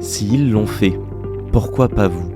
S'ils l'ont fait, pourquoi pas vous?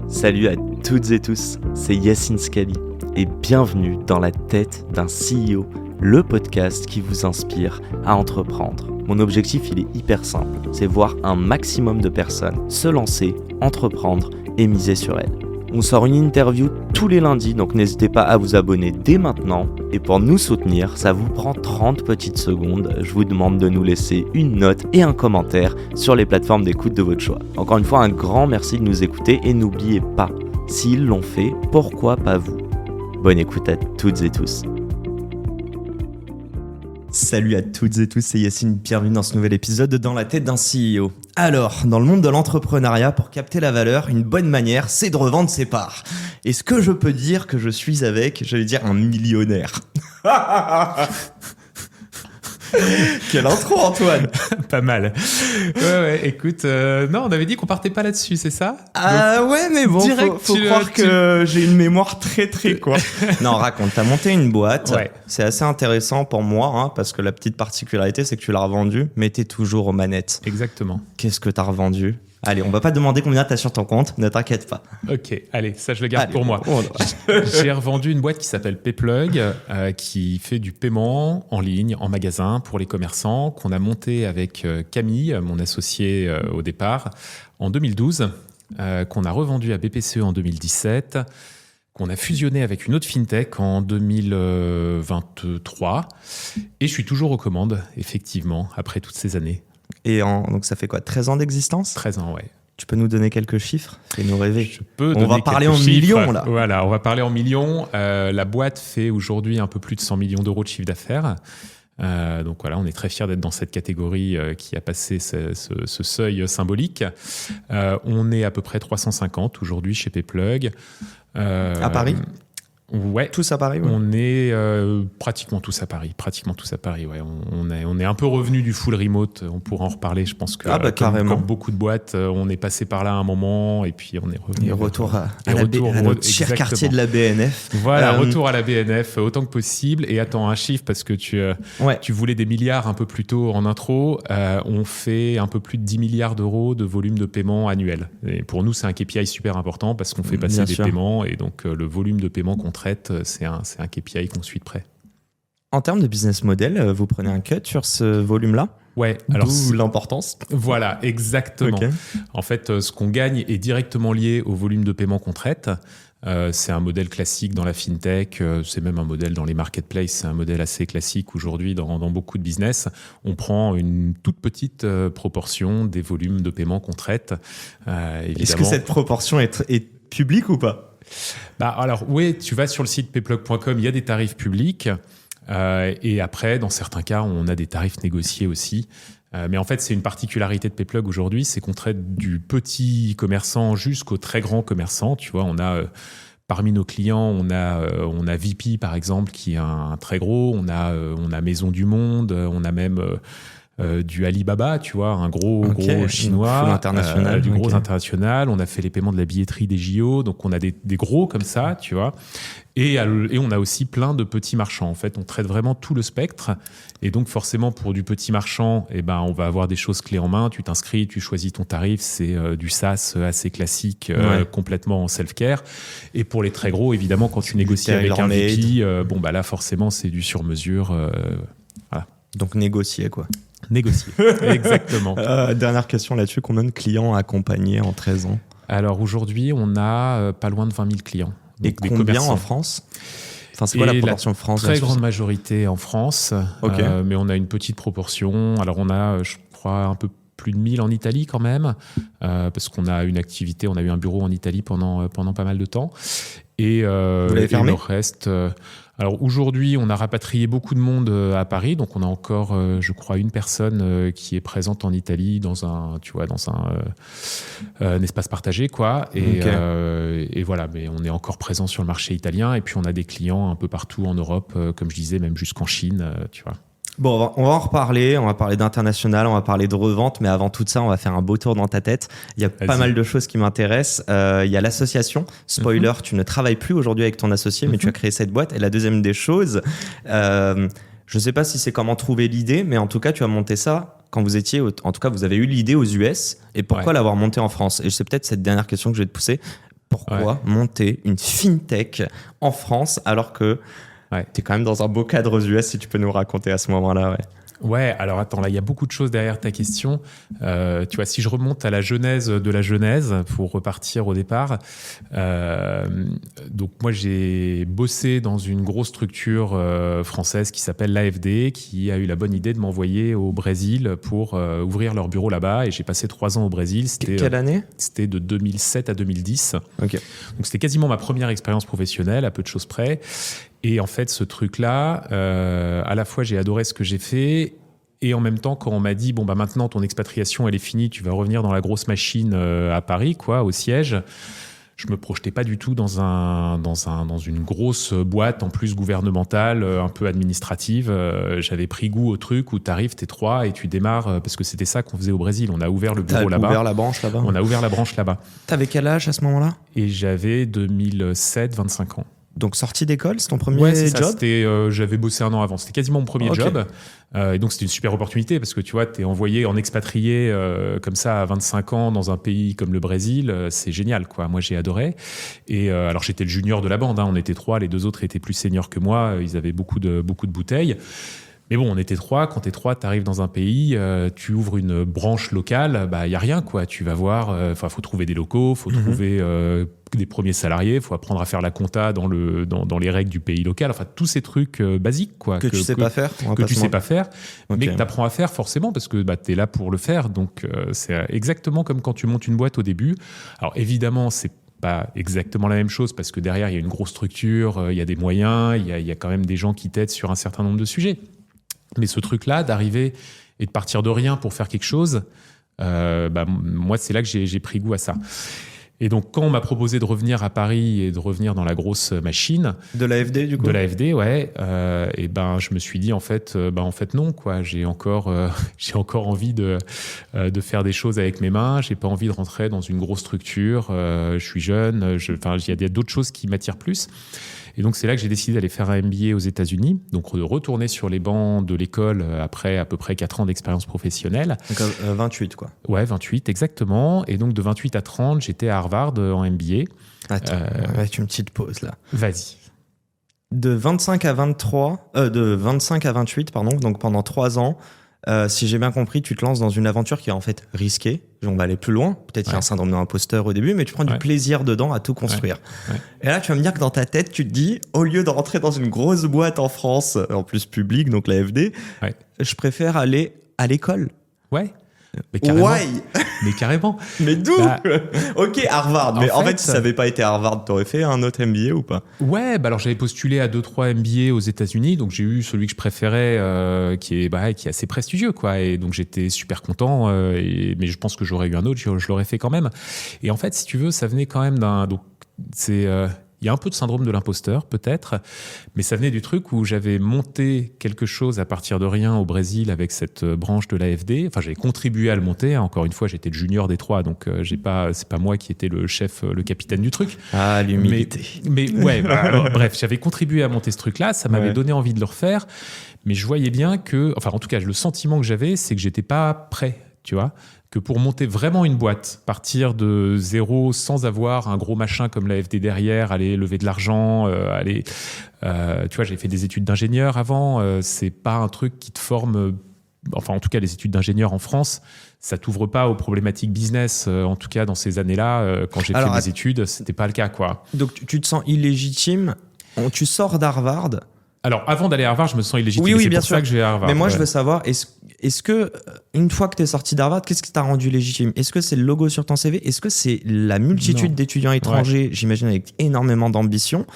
Salut à toutes et tous, c'est Yacine Scali et bienvenue dans la tête d'un CEO, le podcast qui vous inspire à entreprendre. Mon objectif, il est hyper simple, c'est voir un maximum de personnes se lancer, entreprendre et miser sur elles. On sort une interview tous les lundis, donc n'hésitez pas à vous abonner dès maintenant. Et pour nous soutenir, ça vous prend 30 petites secondes. Je vous demande de nous laisser une note et un commentaire sur les plateformes d'écoute de votre choix. Encore une fois, un grand merci de nous écouter et n'oubliez pas, s'ils l'ont fait, pourquoi pas vous? Bonne écoute à toutes et tous. Salut à toutes et tous, c'est Yacine, bienvenue dans ce nouvel épisode de Dans la tête d'un CEO. Alors, dans le monde de l'entrepreneuriat, pour capter la valeur, une bonne manière, c'est de revendre ses parts. Est-ce que je peux dire que je suis avec, j'allais dire, un millionnaire? Quelle intro, Antoine. Pas mal. Ouais, écoute, non, on avait dit qu'on partait pas là-dessus, c'est ça? Ouais, mais bon, direct, faut croire que j'ai une mémoire très quoi. Non, raconte, t'as monté une boîte, ouais. C'est assez intéressant pour moi, parce que la petite particularité, c'est que tu l'as revendue, mais t'es toujours aux manettes. Exactement. Qu'est-ce que t'as revendu? Allez, on va pas demander combien t'as sur ton compte, ne t'inquiète pas. Ok, allez, ça je le garde pour moi. J'ai revendu une boîte qui s'appelle Payplug, qui fait du paiement en ligne, en magasin pour les commerçants, qu'on a monté avec Camille, mon associé au départ, en 2012, qu'on a revendu à BPCE en 2017, qu'on a fusionné avec une autre fintech en 2023. Et je suis toujours aux commandes, effectivement, après toutes ces années. Et donc ça fait quoi, 13 ans d'existence? 13 ans, ouais. Tu peux nous donner quelques chiffres? Fais-nous rêver. On va parler en millions, là. Voilà, on va parler en millions. La boîte fait aujourd'hui un peu plus de 100 millions d'euros de chiffre d'affaires. Donc voilà, on est très fiers d'être dans cette catégorie qui a passé ce seuil symbolique. On est à peu près 350 aujourd'hui chez Payplug. À Paris? Ouais. Tous à Paris, ouais. On est pratiquement tous à Paris. Ouais. On est un peu revenu du full remote. On pourra en reparler. Je pense que comme beaucoup de boîtes, on est passé par là à un moment et puis on est revenu. Et retour à notre cher quartier de la BNF. Voilà, retour à la BNF autant que possible. Et attends, un chiffre parce que tu voulais des milliards un peu plus tôt en intro. On fait un peu plus de 10 milliards d'euros de volume de paiement annuel. Et pour nous, c'est un KPI super important parce qu'on fait passer des paiements et donc le volume de paiement qu'on traite, c'est un KPI qu'on suit de près. En termes de business model, vous prenez un cut sur ce volume-là? Ouais. Alors d'où l'importance. Voilà, exactement. Okay. En fait, ce qu'on gagne est directement lié au volume de paiement qu'on traite. C'est un modèle classique dans la fintech, c'est même un modèle dans les marketplaces, c'est un modèle assez classique aujourd'hui dans beaucoup de business. On prend une toute petite proportion des volumes de paiement qu'on traite. Est-ce que cette proportion est publique ou pas? Alors oui, tu vas sur le site payplug.com, il y a des tarifs publics et après, dans certains cas, on a des tarifs négociés aussi. Mais en fait, c'est une particularité de Payplug aujourd'hui, c'est qu'on traite du petit commerçant jusqu'au très grand commerçant. Tu vois, on a parmi nos clients, on a VP par exemple qui est un très gros, on a Maison du Monde, on a même du Alibaba, tu vois, un gros chinois, international, gros international. On a fait les paiements de la billetterie des JO, donc on a des gros comme ça, tu vois. Et on a aussi plein de petits marchands. En fait, on traite vraiment tout le spectre. Et donc, forcément, pour du petit marchand, on va avoir des choses clés en main. Tu t'inscris, tu choisis ton tarif. C'est du SaaS assez classique, complètement en self-care. Et pour les très gros, évidemment, quand tu négocies avec un VP, là, forcément, c'est du sur-mesure. Voilà. Donc, négocier, quoi. Négocier, exactement. Dernière question là-dessus, combien de clients accompagnés en 13 ans? Alors aujourd'hui, on a pas loin de 20 000 clients. Et combien en France? Enfin, c'est quoi la proportion France? Très grande majorité en France, mais on a une petite proportion. Alors on a, je crois, un peu plus de 1000 en Italie quand même, parce qu'on a une activité, on a eu un bureau en Italie pendant pas mal de temps. Et, vous l'avez fermé? Et le reste... Alors aujourd'hui, on a rapatrié beaucoup de monde à Paris, donc on a encore, je crois, une personne qui est présente en Italie dans un espace partagé, quoi. Et voilà, mais on est encore présent sur le marché italien, et puis on a des clients un peu partout en Europe, comme je disais, même jusqu'en Chine, tu vois. Bon, on va en reparler, on va parler d'international, on va parler de revente, mais avant tout ça, on va faire un beau tour dans ta tête. Il y a pas mal de choses qui m'intéressent. Il y a l'association. Spoiler, tu ne travailles plus aujourd'hui avec ton associé, mais tu as créé cette boîte. Et la deuxième des choses, je ne sais pas si c'est comment trouver l'idée, mais en tout cas, tu as monté ça quand vous étiez, en tout cas, vous avez eu l'idée aux US, et pourquoi l'avoir montée en France? Et c'est peut-être cette dernière question que je vais te pousser. Pourquoi monter une fintech en France alors que tu es quand même dans un beau cadre aux US, si tu peux nous raconter à ce moment-là? Ouais, alors attends, là, il y a beaucoup de choses derrière ta question. Tu vois, si je remonte à la genèse de la genèse, pour repartir au départ, donc moi, j'ai bossé dans une grosse structure française qui s'appelle l'AFD, qui a eu la bonne idée de m'envoyer au Brésil pour ouvrir leur bureau là-bas. Et j'ai passé 3 ans au Brésil. Quelle année? C'était de 2007 à 2010. Ok. Donc, c'était quasiment ma première expérience professionnelle, à peu de choses près. Et en fait, ce truc-là, à la fois, j'ai adoré ce que j'ai fait. Et en même temps, quand on m'a dit, bon, bah, maintenant, ton expatriation, elle est finie, tu vas revenir dans la grosse machine à Paris, quoi, au siège, je me projetais pas du tout dans une grosse boîte, en plus gouvernementale, un peu administrative. J'avais pris goût au truc où tu arrives, t'es 3 et tu démarres, parce que c'était ça qu'on faisait au Brésil. On a ouvert le bureau là-bas. T'as ouvert la branche là-bas? On a ouvert la branche là-bas. T'avais quel âge à ce moment-là? Et j'avais 2007, 25 ans. Donc sortie d'école, c'est ton premier job? J'avais bossé 1 an avant. C'était quasiment mon premier job. Et donc c'était une super opportunité parce que tu vois, t'es envoyé en expatrié comme ça à 25 ans dans un pays comme le Brésil. C'est génial, quoi. Moi, j'ai adoré. Et alors j'étais le junior de la bande. On était 3. Les 2 autres étaient plus seniors que moi. Ils avaient beaucoup de bouteilles. Mais bon, on était 3. Quand t'es 3, t'arrives dans un pays, tu ouvres une branche locale, bah, y a rien, quoi. Tu vas voir, faut trouver des locaux, faut trouver des premiers salariés, faut apprendre à faire la compta dans les règles du pays local. Enfin, tous ces trucs basiques, quoi. Que tu sais pas faire. Que tu sais pas faire, mais que t'apprends à faire forcément parce que, bah, t'es là pour le faire. Donc, c'est exactement comme quand tu montes une boîte au début. Alors, évidemment, c'est pas exactement la même chose parce que derrière, il y a une grosse structure, il y a des moyens, il y a quand même des gens qui t'aident sur un certain nombre de sujets. Mais ce truc-là, d'arriver et de partir de rien pour faire quelque chose, moi, c'est là que j'ai pris goût à ça. Et donc, quand on m'a proposé de revenir à Paris et de revenir dans la grosse machine... De l'AFD, du coup? De l'AFD, ouais. Je me suis dit, en fait, non, quoi. J'ai encore envie de faire des choses avec mes mains. J'ai pas envie de rentrer dans une grosse structure. Je suis jeune. Il y a d'autres choses qui m'attirent plus. Et donc, c'est là que j'ai décidé d'aller faire un MBA aux États-Unis, donc de retourner sur les bancs de l'école après à peu près 4 ans d'expérience professionnelle. Donc 28, quoi. Ouais, 28, exactement. Et donc, de 28 à 30, j'étais à Harvard en MBA. Attends, on va mettre une petite pause là. Vas-y. De 25 à 28, pardon, donc pendant 3 ans, si j'ai bien compris, tu te lances dans une aventure qui est en fait risquée. On va aller plus loin. Peut-être qu'il y a un syndrome de l'imposteur au début, mais tu prends du plaisir dedans à tout construire. Ouais. Et là, tu vas me dire que dans ta tête, tu te dis, au lieu de rentrer dans une grosse boîte en France, en plus publique, donc l'AFD, je préfère aller à l'école. Ouais. Mais carrément. Mais carrément. Mais d'où? Ok, Harvard. Mais en fait, si ça n'avait pas été Harvard, t'aurais fait un autre MBA ou pas? Ouais, alors j'avais postulé à 2-3 MBA aux États-Unis, donc j'ai eu celui que je préférais, qui est assez prestigieux, quoi. Et donc j'étais super content. Mais je pense que j'aurais eu un autre, je l'aurais fait quand même. Et en fait, si tu veux, ça venait quand même d'un. Donc c'est. Il y a un peu de syndrome de l'imposteur, peut-être, mais ça venait du truc où j'avais monté quelque chose à partir de rien au Brésil avec cette branche de l'AFD. Enfin, j'avais contribué à le monter. Encore une fois, j'étais le junior des 3, donc c'est pas moi qui étais le chef, le capitaine du truc. Ah, l'humilité. Mais ouais, bref, j'avais contribué à monter ce truc-là. Ça m'avait donné envie de le refaire, mais je voyais bien que, enfin, en tout cas, le sentiment que j'avais, c'est que j'étais pas prêt, tu vois. Que pour monter vraiment une boîte, partir de zéro sans avoir un gros machin comme l'AFD derrière, aller lever de l'argent, tu vois, j'ai fait des études d'ingénieur avant, c'est pas un truc qui te forme, enfin en tout cas les études d'ingénieur en France, ça t'ouvre pas aux problématiques business, en tout cas dans ces années-là, quand j'ai fait mes études, c'était pas le cas, quoi. Donc tu te sens illégitime, tu sors d'Harvard. Alors, avant d'aller à Harvard, je me sens illégitime. Oui, c'est bien pour sûr. Ça que je vais à Harvard. Mais moi, je veux savoir, est-ce que, une fois que tu es sorti d'Harvard, qu'est-ce qui t'a rendu légitime? Est-ce que c'est le logo sur ton CV? Est-ce que c'est la multitude d'étudiants étrangers, j'imagine, avec énormément d'ambition?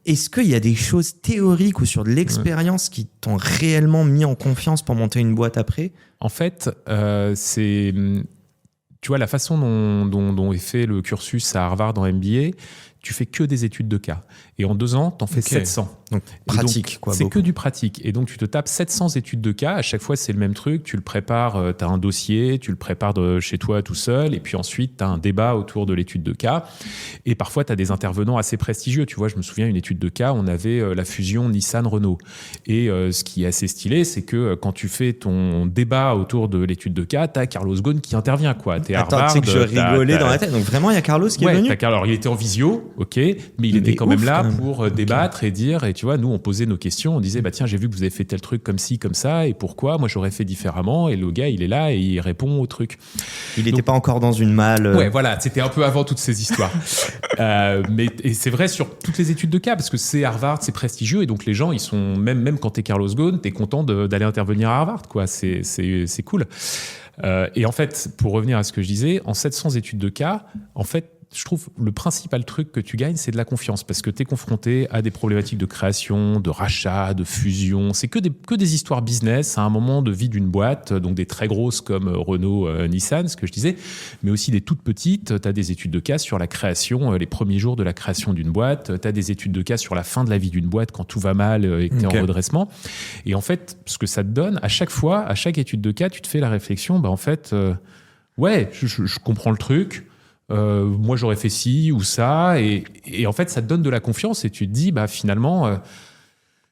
Est-ce qu'il y a des choses théoriques ou sur de l'expérience qui t'ont réellement mis en confiance pour monter une boîte après? En fait, c'est... Tu vois, la façon dont est fait le cursus à Harvard en MBA, tu fais que des études de cas. Et en 2 ans, t'en fais 700. Donc, pratique, donc, quoi. C'est beaucoup. que du pratique. Et donc, tu te tapes 700 études de cas. À chaque fois, c'est le même truc. Tu le prépares, tu as un dossier, tu le prépares de chez toi tout seul. Et puis ensuite, tu as un débat autour de l'étude de cas. Et parfois, tu as des intervenants assez prestigieux. Tu vois, je me souviens, une étude de cas, on avait la fusion Nissan-Renault. Et ce qui est assez stylé, c'est que quand tu fais ton débat autour de l'étude de cas, tu as Carlos Ghosn qui intervient, quoi. T'es Attends, Harvard, tu sais que je rigolais dans la tête. Donc vraiment, il y a Carlos qui est venu. Alors, il était en visio, ok, mais il était quand même là quand même. pour débattre et dire, et tu vois, nous, on posait nos questions, on disait, bah tiens, j'ai vu que vous avez fait tel truc comme ci, comme ça, et pourquoi? Moi, j'aurais fait différemment. Et le gars, il est là et il répond au truc. Il n'était pas encore dans une malle. Ouais, voilà, c'était un peu avant toutes ces histoires. Et c'est vrai sur toutes les études de cas, parce que c'est Harvard, c'est prestigieux, et donc les gens, ils sont, même quand t'es Carlos Ghosn, t'es content d'aller intervenir à Harvard, quoi. C'est cool. Et en fait, pour revenir à ce que je disais, en 700 études de cas, en fait, je trouve le principal truc que tu gagnes, c'est de la confiance, parce que tu es confronté à des problématiques de création, de rachat, de fusion. C'est que des histoires business à un moment de vie d'une boîte, donc des très grosses comme Renault, Nissan, ce que je disais, mais aussi des toutes petites. Tu as des études de cas sur la création, les premiers jours de la création d'une boîte. Tu as des études de cas sur la fin de la vie d'une boîte quand tout va mal et que tu es en redressement. Et en fait, ce que ça te donne, à chaque fois, à chaque étude de cas, tu te fais la réflexion, bah en fait, ouais, je comprends le truc. Moi j'aurais fait ci ou ça, et en fait ça te donne de la confiance et tu te dis bah finalement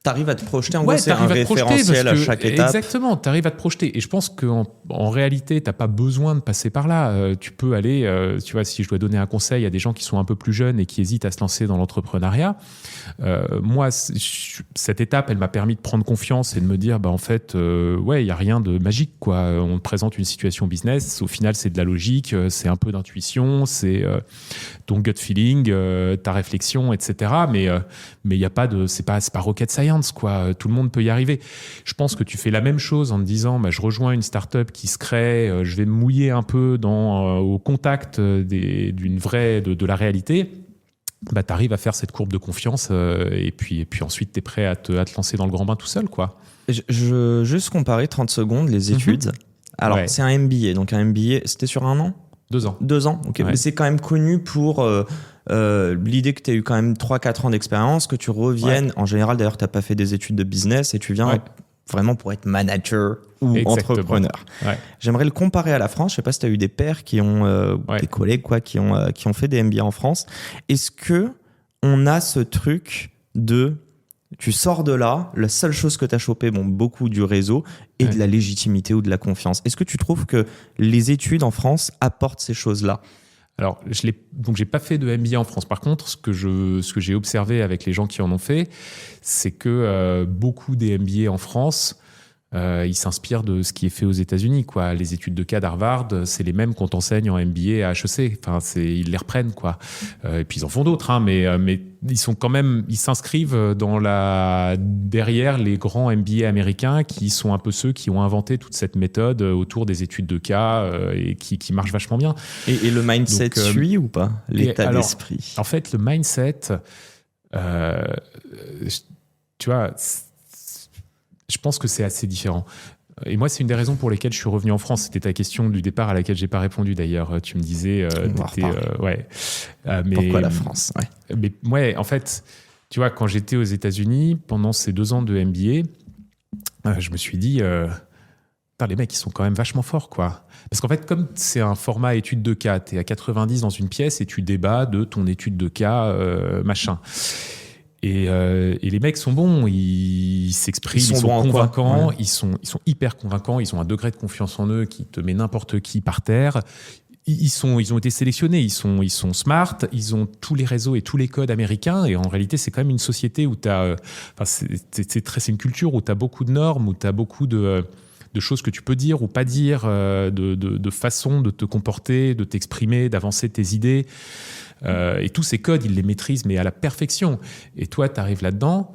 t'arrives à te projeter, en gros c'est un référentiel à chaque étape. Exactement, t'arrives à te projeter, et je pense qu'en réalité t'as pas besoin de passer par là. Tu peux aller, tu vois, si je dois donner un conseil à des gens qui sont un peu plus jeunes et qui hésitent à se lancer dans l'entrepreneuriat, moi cette étape elle m'a permis de prendre confiance et de me dire bah en fait ouais, il y a rien de magique, quoi. On te présente une situation business, au final c'est de la logique, c'est un peu d'intuition, c'est ton gut feeling, ta réflexion, etc. Mais il y a pas de, c'est pas rocket science, quoi. Tout le monde peut y arriver. Je pense que tu fais la même chose en te disant bah, je rejoins une start-up qui se crée, je vais me mouiller un peu au contact de la réalité. Bah, tu arrives à faire cette courbe de confiance et puis ensuite tu es prêt à te lancer dans le grand bain tout seul, quoi. Je juste comparer 30 secondes les études. Alors Ouais. c'est un MBA, donc un MBA c'était sur 1 an? 2 ans. 2 ans, ok. Ouais. Mais c'est quand même connu pour l'idée que tu as eu quand même 3-4 ans d'expérience, que tu reviennes. Ouais. En général, d'ailleurs, tu n'as pas fait des études de business et tu viens vraiment pour être manager ou Exactement. entrepreneur. Ouais. J'aimerais le comparer à la France. Je ne sais pas si tu as eu des pairs qui ont, des collègues quoi, qui ont fait des MBA en France. Est-ce qu'on a ce truc de... Tu sors de là, la seule chose que tu as chopé, beaucoup du réseau et de la légitimité ou de la confiance. Est-ce que tu trouves que les études en France apportent ces choses-là? Alors, j'ai pas fait de MBA en France. Par contre, ce que j'ai observé avec les gens qui en ont fait, c'est que beaucoup des MBA en France, ils s'inspirent de ce qui est fait aux États-Unis, quoi. Les études de cas d'Harvard, c'est les mêmes qu'on t'enseigne en MBA à HEC. Enfin, ils les reprennent, quoi. Et puis ils en font d'autres, hein, mais ils sont quand même, ils s'inscrivent derrière les grands MBA américains qui sont un peu ceux qui ont inventé toute cette méthode autour des études de cas et qui marche vachement bien. Et le mindset suit ou pas? L'état d'esprit. En fait, le mindset, tu vois, je pense que c'est assez différent. Et moi, c'est une des raisons pour lesquelles je suis revenu en France. C'était ta question du départ à laquelle j'ai pas répondu d'ailleurs. Tu me disais, pourquoi la France? Ouais. Mais ouais, en fait, tu vois, quand j'étais aux États-Unis pendant ces 2 ans de MBA, je me suis dit, les mecs, ils sont quand même vachement forts, quoi. Parce qu'en fait, comme c'est un format étude de cas, t'es à 90 dans une pièce et tu débats de ton étude de cas, machin. Et les mecs sont bons, ils s'expriment, ils sont convaincants, ils sont hyper convaincants, ils ont un degré de confiance en eux qui te met n'importe qui par terre. Ils ont été sélectionnés, ils sont smart, ils ont tous les réseaux et tous les codes américains. Et en réalité, c'est quand même une société où c'est une culture où tu as beaucoup de normes, où tu as beaucoup de choses que tu peux dire ou pas dire, de façon de te comporter, de t'exprimer, d'avancer tes idées. Et tous ces codes, ils les maîtrisent, mais à la perfection. Et toi, tu arrives là-dedans,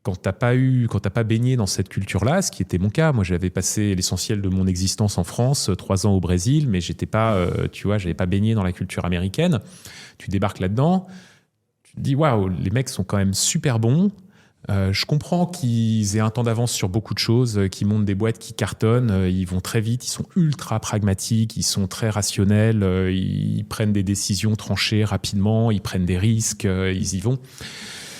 quand t'as pas baigné dans cette culture-là, ce qui était mon cas. Moi, j'avais passé l'essentiel de mon existence en France, 3 ans au Brésil, mais j'étais pas, j'avais pas baigné dans la culture américaine. Tu débarques là-dedans, tu te dis, waouh, les mecs sont quand même super bons. Je comprends qu'ils aient un temps d'avance sur beaucoup de choses, qu'ils montent des boîtes qui cartonnent, ils vont très vite, ils sont ultra pragmatiques, ils sont très rationnels, ils prennent des décisions tranchées rapidement, ils prennent des risques, ils y vont.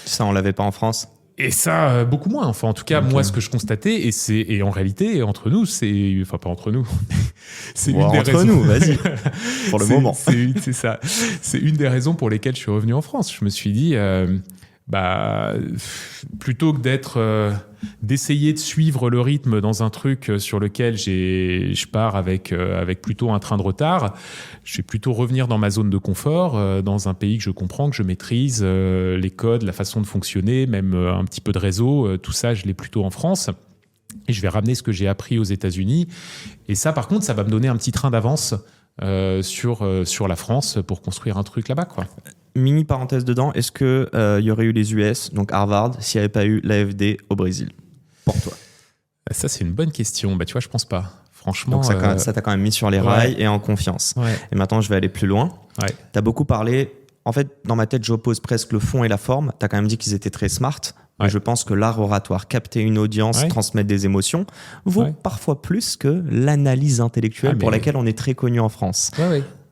Ça, on l'avait pas en France. Et ça, beaucoup moins. Enfin, en tout cas, moi, ce que je constatais, et en réalité, entre nous, enfin, pas entre nous, c'est une des entre raisons. Nous, vas-y, pour le moment. C'est ça. C'est une des raisons pour lesquelles je suis revenu en France. Je me suis dit, plutôt que d'essayer de suivre le rythme dans un truc sur lequel je pars avec plutôt un train de retard, je vais plutôt revenir dans ma zone de confort, dans un pays que je comprends, que je maîtrise, les codes, la façon de fonctionner, même un petit peu de réseau, tout ça, je l'ai plutôt en France. Et je vais ramener ce que j'ai appris aux États-Unis. Et ça, par contre, ça va me donner un petit train d'avance sur la France pour construire un truc là-bas, quoi. Mini parenthèse dedans, est-ce qu'il y aurait eu les US, donc Harvard, s'il n'y avait pas eu l'AFD au Brésil, pour toi? Ça, c'est une bonne question. Tu vois, je pense pas. Franchement. Donc ça t'a quand même mis sur les rails et en confiance. Ouais. Et maintenant, je vais aller plus loin. Ouais. Tu as beaucoup parlé. En fait, dans ma tête, j'oppose presque le fond et la forme. Tu as quand même dit qu'ils étaient très smart. Mais je pense que l'art oratoire, capter une audience, transmettre des émotions, vaut parfois plus que l'analyse intellectuelle pour laquelle on est très connu en France.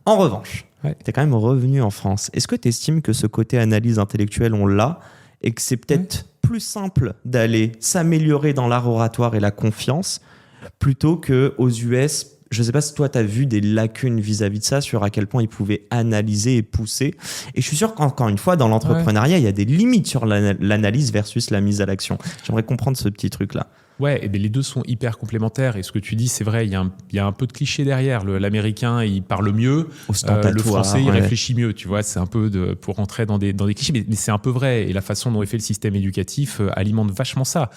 En revanche, tu es quand même revenu en France. Est-ce que tu estimes que ce côté analyse intellectuelle, on l'a et que c'est peut-être plus simple d'aller s'améliorer dans l'art oratoire et la confiance plutôt qu'aux US? Je ne sais pas si toi, tu as vu des lacunes vis-à-vis de ça, sur à quel point ils pouvaient analyser et pousser. Et je suis sûr qu'encore une fois, dans l'entrepreneuriat, il y a des limites sur l'analyse versus la mise à l'action. J'aimerais comprendre ce petit truc-là. Ouais, et bien les deux sont hyper complémentaires. Et ce que tu dis, c'est vrai, il y a un peu de cliché derrière. L'américain, il parle mieux. Le français, il réfléchit mieux. Tu vois, c'est un peu pour rentrer dans des clichés. Mais c'est un peu vrai. Et la façon dont est fait le système éducatif alimente vachement ça.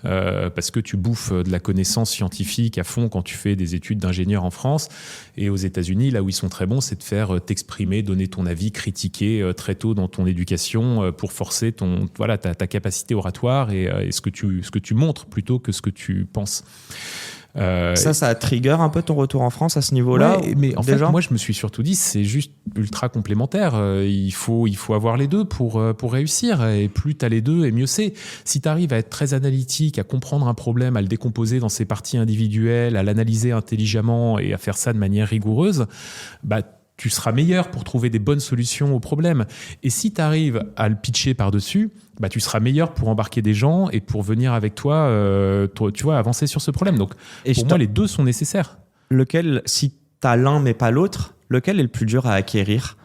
Parce que tu bouffes de la connaissance scientifique à fond quand tu fais des études d'ingénieur en France. Et aux États-Unis, là où ils sont très bons, c'est de faire t'exprimer, donner ton avis, critiquer très tôt dans ton éducation pour forcer ta capacité oratoire et ce que tu montres plutôt que ce que tu penses. Ça a trigger un peu ton retour en France à ce niveau-là? Mais en fait, moi, je me suis surtout dit, c'est juste ultra complémentaire. Il faut avoir les deux pour réussir. Et plus tu as les deux, et mieux c'est. Si tu arrives à être très analytique, à comprendre un problème, à le décomposer dans ses parties individuelles, à l'analyser intelligemment et à faire ça de manière rigoureuse, tu seras meilleur pour trouver des bonnes solutions aux problèmes. Et si tu arrives à le pitcher par-dessus, tu seras meilleur pour embarquer des gens et pour venir avec toi, tu vois, avancer sur ce problème. Donc, pour moi, les deux sont nécessaires. Lequel, si tu as l'un mais pas l'autre, lequel est le plus dur à acquérir?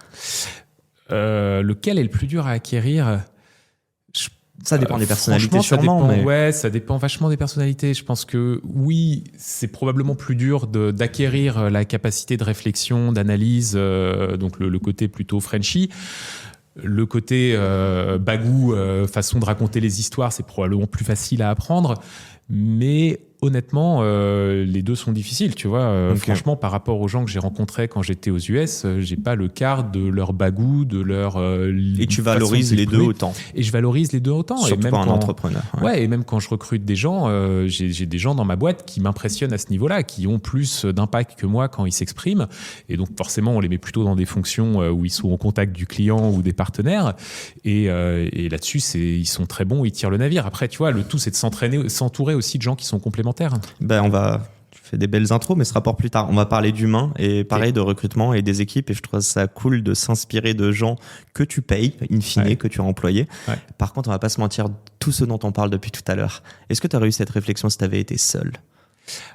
Lequel est le plus dur à acquérir? Ça dépend des personnalités, sûrement. Ouais, ça dépend vachement des personnalités. Je pense que oui, c'est probablement plus dur d'acquérir la capacité de réflexion, d'analyse, donc le côté plutôt Frenchy. Le côté bagou, façon de raconter les histoires, c'est probablement plus facile à apprendre. Mais honnêtement, les deux sont difficiles, tu vois. Franchement, par rapport aux gens que j'ai rencontrés quand j'étais aux US, j'ai pas le quart de leur bagou, de leur et tu valorises les deux autant. Et je valorise les deux autant. Surtout et même pour un entrepreneur. Ouais, et même quand je recrute des gens, j'ai des gens dans ma boîte qui m'impressionnent à ce niveau-là, qui ont plus d'impact que moi quand ils s'expriment. Et donc forcément, on les met plutôt dans des fonctions où ils sont au contact du client ou des partenaires. Et là-dessus, ils sont très bons, ils tirent le navire. Après, tu vois, le tout, c'est de s'entourer aussi de gens qui sont complémentaires. Tu fais des belles intros, mais ce rapport plus tard. On va parler d'humains et pareil de recrutement et des équipes. Et je trouve ça cool de s'inspirer de gens que tu payes, in fine, que tu as employés. Ouais. Par contre, on va pas se mentir, tout ce dont on parle depuis tout à l'heure. Est-ce que tu as réussi cette réflexion si tu avais été seul?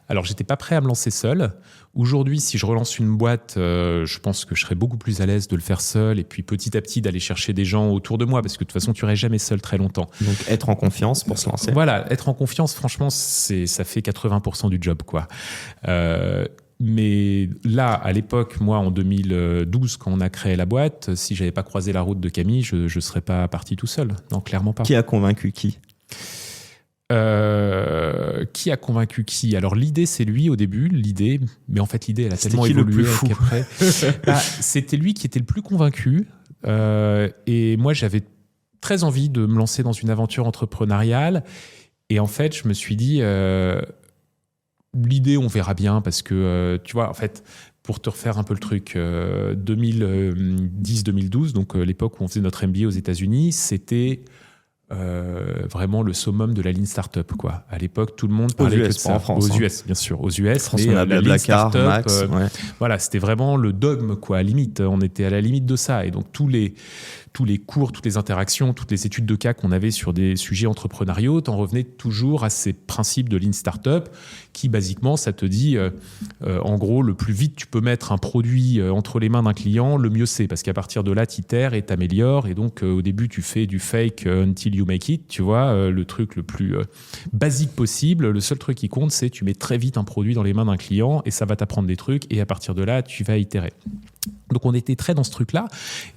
Alors, j'étais pas prêt à me lancer seul. Aujourd'hui, si je relance une boîte, je pense que je serais beaucoup plus à l'aise de le faire seul et puis petit à petit d'aller chercher des gens autour de moi parce que de toute façon, tu n'irais jamais seul très longtemps. Donc, être en confiance pour se lancer. Voilà, être en confiance, franchement, ça fait 80% du job, quoi. Mais là, à l'époque, moi, en 2012, quand on a créé la boîte, si j'avais pas croisé la route de Camille, je serais pas parti tout seul. Non, clairement pas. Qui a convaincu qui ? Qui a convaincu qui? Alors l'idée c'est lui au début, mais en fait l'idée elle a tellement évolué qu'après c'était lui qui était le plus convaincu et moi j'avais très envie de me lancer dans une aventure entrepreneuriale et en fait je me suis dit l'idée on verra bien parce que tu vois en fait pour te refaire un peu le truc 2010-2012 donc l'époque où on faisait notre MBA aux États-Unis c'était vraiment le summum de la lean startup, quoi. À l'époque, tout le monde parlait que de ça. En France, aux US, bien sûr. Aux US, France, on a la lean startup, Max, voilà, c'était vraiment le dogme, quoi. À limite, on était à la limite de ça. Et donc, tous les tous les cours, toutes les interactions, toutes les études de cas qu'on avait sur des sujets entrepreneuriaux, t'en revenais toujours à ces principes de Lean Startup qui, basiquement, ça te dit, en gros, le plus vite tu peux mettre un produit entre les mains d'un client, le mieux c'est, parce qu'à partir de là, tu itères et t'améliores, et donc au début, tu fais du fake until you make it, tu vois, le truc le plus basique possible. Le seul truc qui compte, c'est tu mets très vite un produit dans les mains d'un client et ça va t'apprendre des trucs, et à partir de là, tu vas itérer. Donc on était très dans ce truc-là,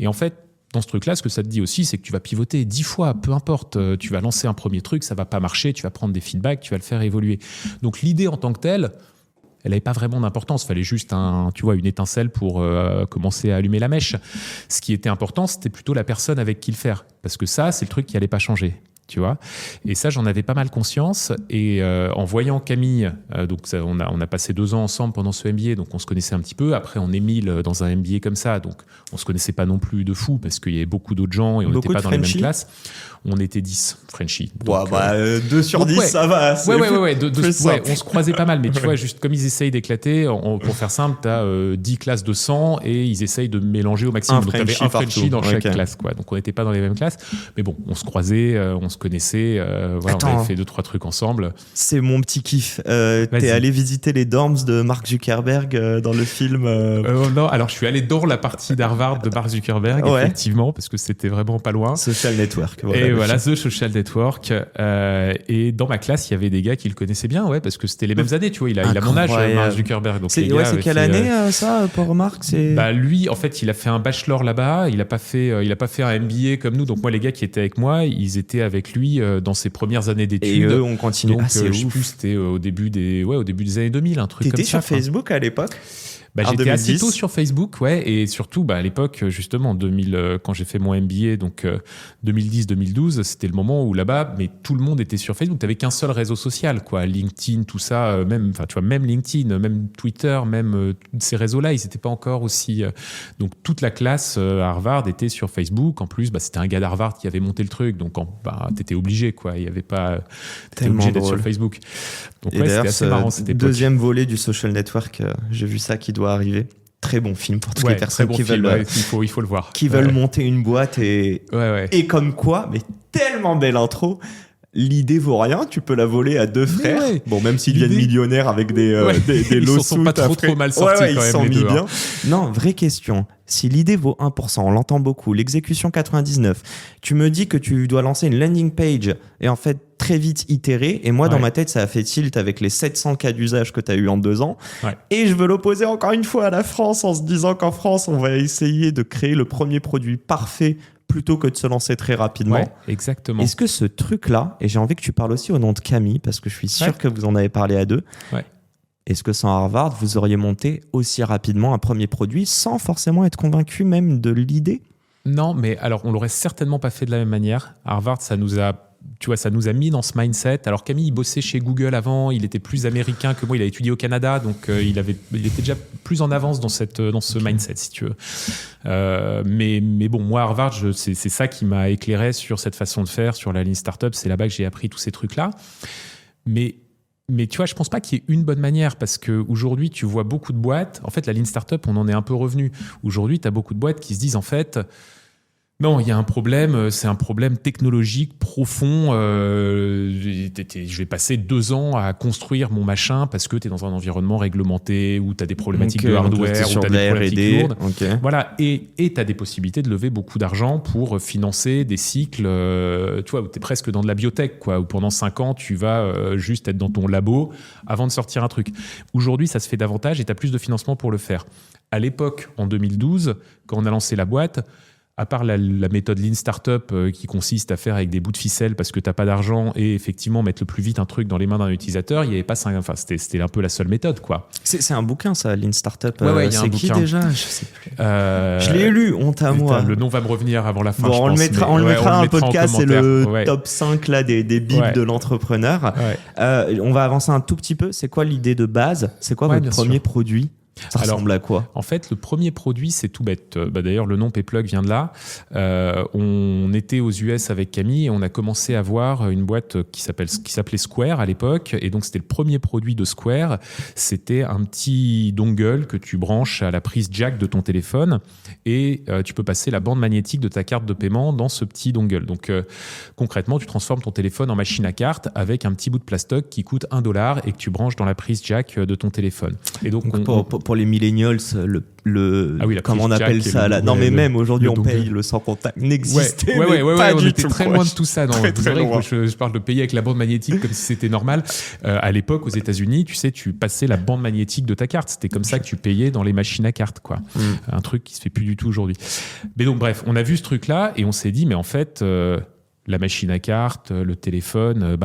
et en fait, dans ce truc-là, ce que ça te dit aussi, c'est que tu vas pivoter 10 fois, peu importe. Tu vas lancer un premier truc, ça va pas marcher, tu vas prendre des feedbacks, tu vas le faire évoluer. Donc l'idée en tant que telle, elle n'avait pas vraiment d'importance. Il fallait juste une étincelle pour commencer à allumer la mèche. Ce qui était important, c'était plutôt la personne avec qui le faire. Parce que ça, c'est le truc qui n'allait pas changer. Tu vois, et ça, j'en avais pas mal conscience. Et en voyant Camille, on a passé 2 ans ensemble pendant ce MBA, donc on se connaissait un petit peu. Après, on est 1000 dans un MBA comme ça, donc on se connaissait pas non plus de fou parce qu'il y avait beaucoup d'autres gens et on n'était pas dans les mêmes classes. On était 10 Frenchies. 2 sur 10, ça va. Ouais, on se croisait pas mal, mais tu vois, juste comme ils essayent d'éclater, pour faire simple, tu as 10 classes de 100 et ils essayent de mélanger au maximum. Donc tu avais un Frenchie dans chaque classe, quoi. Donc on n'était pas dans les mêmes classes, mais bon, on se croisait, on se connaissait, on avait fait 2-3 trucs ensemble. C'est mon petit kiff. T'es allé visiter les dorms de Mark Zuckerberg dans le film Non, alors je suis allé dans la partie d'Harvard de Mark Zuckerberg, effectivement, parce que c'était vraiment pas loin. Social Network. Voilà, The Social Network. Et dans ma classe, il y avait des gars qui le connaissaient bien, parce que c'était les mêmes années, tu vois. Il a mon âge, Mark Zuckerberg. Donc c'est quelle année ça, pour Mark? Lui, en fait, il a fait un bachelor là-bas. Il a pas fait un MBA comme nous. Donc moi, les gars qui étaient avec moi, ils étaient avec lui dans ses premières années d'études. Et eux, on continue. Donc, je sais plus, c'était au début des années 2000, un truc comme ça. T'étais sur Facebook à l'époque? J'étais assez tôt sur Facebook, et surtout à l'époque, justement, 2000, quand j'ai fait mon MBA, donc 2010-2012, c'était le moment où là-bas, mais tout le monde était sur Facebook. T'avais qu'un seul réseau social, quoi, LinkedIn, tout ça, même LinkedIn, même Twitter, même ces réseaux-là, ils n'étaient pas encore aussi. Donc toute la classe à Harvard était sur Facebook. En plus, c'était un gars d'Harvard qui avait monté le truc, donc t'étais obligé, quoi. Il y avait pas, t'étais obligé d'être sur Facebook. Donc c'était assez marrant cette époque. Deuxième volet du Social Network, j'ai vu ça qui doit arriver. Très bon film pour toutes les personnes qui veulent il faut le voir, qui veulent monter une boîte et comme quoi, mais tellement belle intro. L'idée vaut rien, tu peux la voler à 2 frères. Bon, même s'ils deviennent millionnaires avec des ils sont pas trop mal sortis quand même. Ils sont mis bien. Non, vraie question. Si l'idée vaut 1%, on l'entend beaucoup, l'exécution 99%, tu me dis que tu dois lancer une landing page et en fait très vite itérer. Et moi, dans ma tête, ça a fait tilt avec les 700 cas d'usage que tu as eu en 2 ans. Et je veux l'opposer encore une fois à la France en se disant qu'en France, on va essayer de créer le premier produit parfait plutôt que de se lancer très rapidement. Ouais, exactement. Est-ce que ce truc-là, et j'ai envie que tu parles aussi au nom de Camille, parce que je suis sûr que vous en avez parlé à 2, est-ce que sans Harvard, vous auriez monté aussi rapidement un premier produit sans forcément être convaincu même de l'idée? Non, mais alors on l'aurait certainement pas fait de la même manière. Harvard, ça nous a mis dans ce mindset. Alors Camille, il bossait chez Google avant, il était plus américain que moi, il a étudié au Canada, donc il était déjà plus en avance dans ce mindset, si tu veux. Mais bon, moi, Harvard, c'est ça qui m'a éclairé sur cette façon de faire, sur la Lean Startup. C'est là-bas que j'ai appris tous ces trucs-là. Mais tu vois, je pense pas qu'il y ait une bonne manière, parce qu'aujourd'hui, tu vois beaucoup de boîtes. En fait, la Lean Startup, on en est un peu revenu. Aujourd'hui, tu as beaucoup de boîtes qui se disent, en fait, non, il y a un problème, c'est un problème technologique profond. Je vais passer 2 ans à construire mon machin parce que tu es dans un environnement réglementé où tu as des problématiques de hardware, où tu as des problématiques lourdes. Voilà, et tu as des possibilités de lever beaucoup d'argent pour financer des cycles, tu vois, où tu es presque dans de la biotech, quoi, où pendant 5 ans, tu vas juste être dans ton labo avant de sortir un truc. Aujourd'hui, ça se fait davantage et tu as plus de financement pour le faire. À l'époque, en 2012, quand on a lancé la boîte, à part la méthode Lean Startup qui consiste à faire avec des bouts de ficelle parce que tu n'as pas d'argent et effectivement mettre le plus vite un truc dans les mains d'un utilisateur, il n'y avait pas ça. Enfin, c'était un peu la seule méthode, quoi. C'est un bouquin, ça, Lean Startup. C'est qui déjà? Je sais plus. Je l'ai lu, honte à moi. Le nom va me revenir avant la fin. Bon, on le mettra dans le podcast, c'est le top 5 là, des bibles de l'entrepreneur. On va avancer un tout petit peu. C'est quoi l'idée de base? C'est quoi votre premier produit? Ça ressemble à quoi ? En fait, le premier produit, c'est tout bête. D'ailleurs, le nom Payplug vient de là. On était aux US avec Camille et on a commencé à voir une boîte qui s'appelait Square à l'époque. Et donc, c'était le premier produit de Square. C'était un petit dongle que tu branches à la prise jack de ton téléphone et tu peux passer la bande magnétique de ta carte de paiement dans ce petit dongle. Donc, concrètement, tu transformes ton téléphone en machine à carte avec un petit bout de plastoc qui coûte $1 et que tu branches dans la prise jack de ton téléphone. Et donc pour les millennials, comment on appelle ça là ? Non, mais même aujourd'hui, on paye le sans contact. N'existait pas on du était tout. très loin de tout ça. Très loin. Je parle de payer avec la bande magnétique comme si c'était normal. À l'époque, aux États-Unis, tu sais, tu passais la bande magnétique de ta carte. C'était comme ça que tu payais dans les machines à cartes, quoi. Un truc qui se fait plus du tout aujourd'hui. Mais donc, bref, on a vu ce truc-là et on s'est dit, mais en fait, la machine à carte, le téléphone,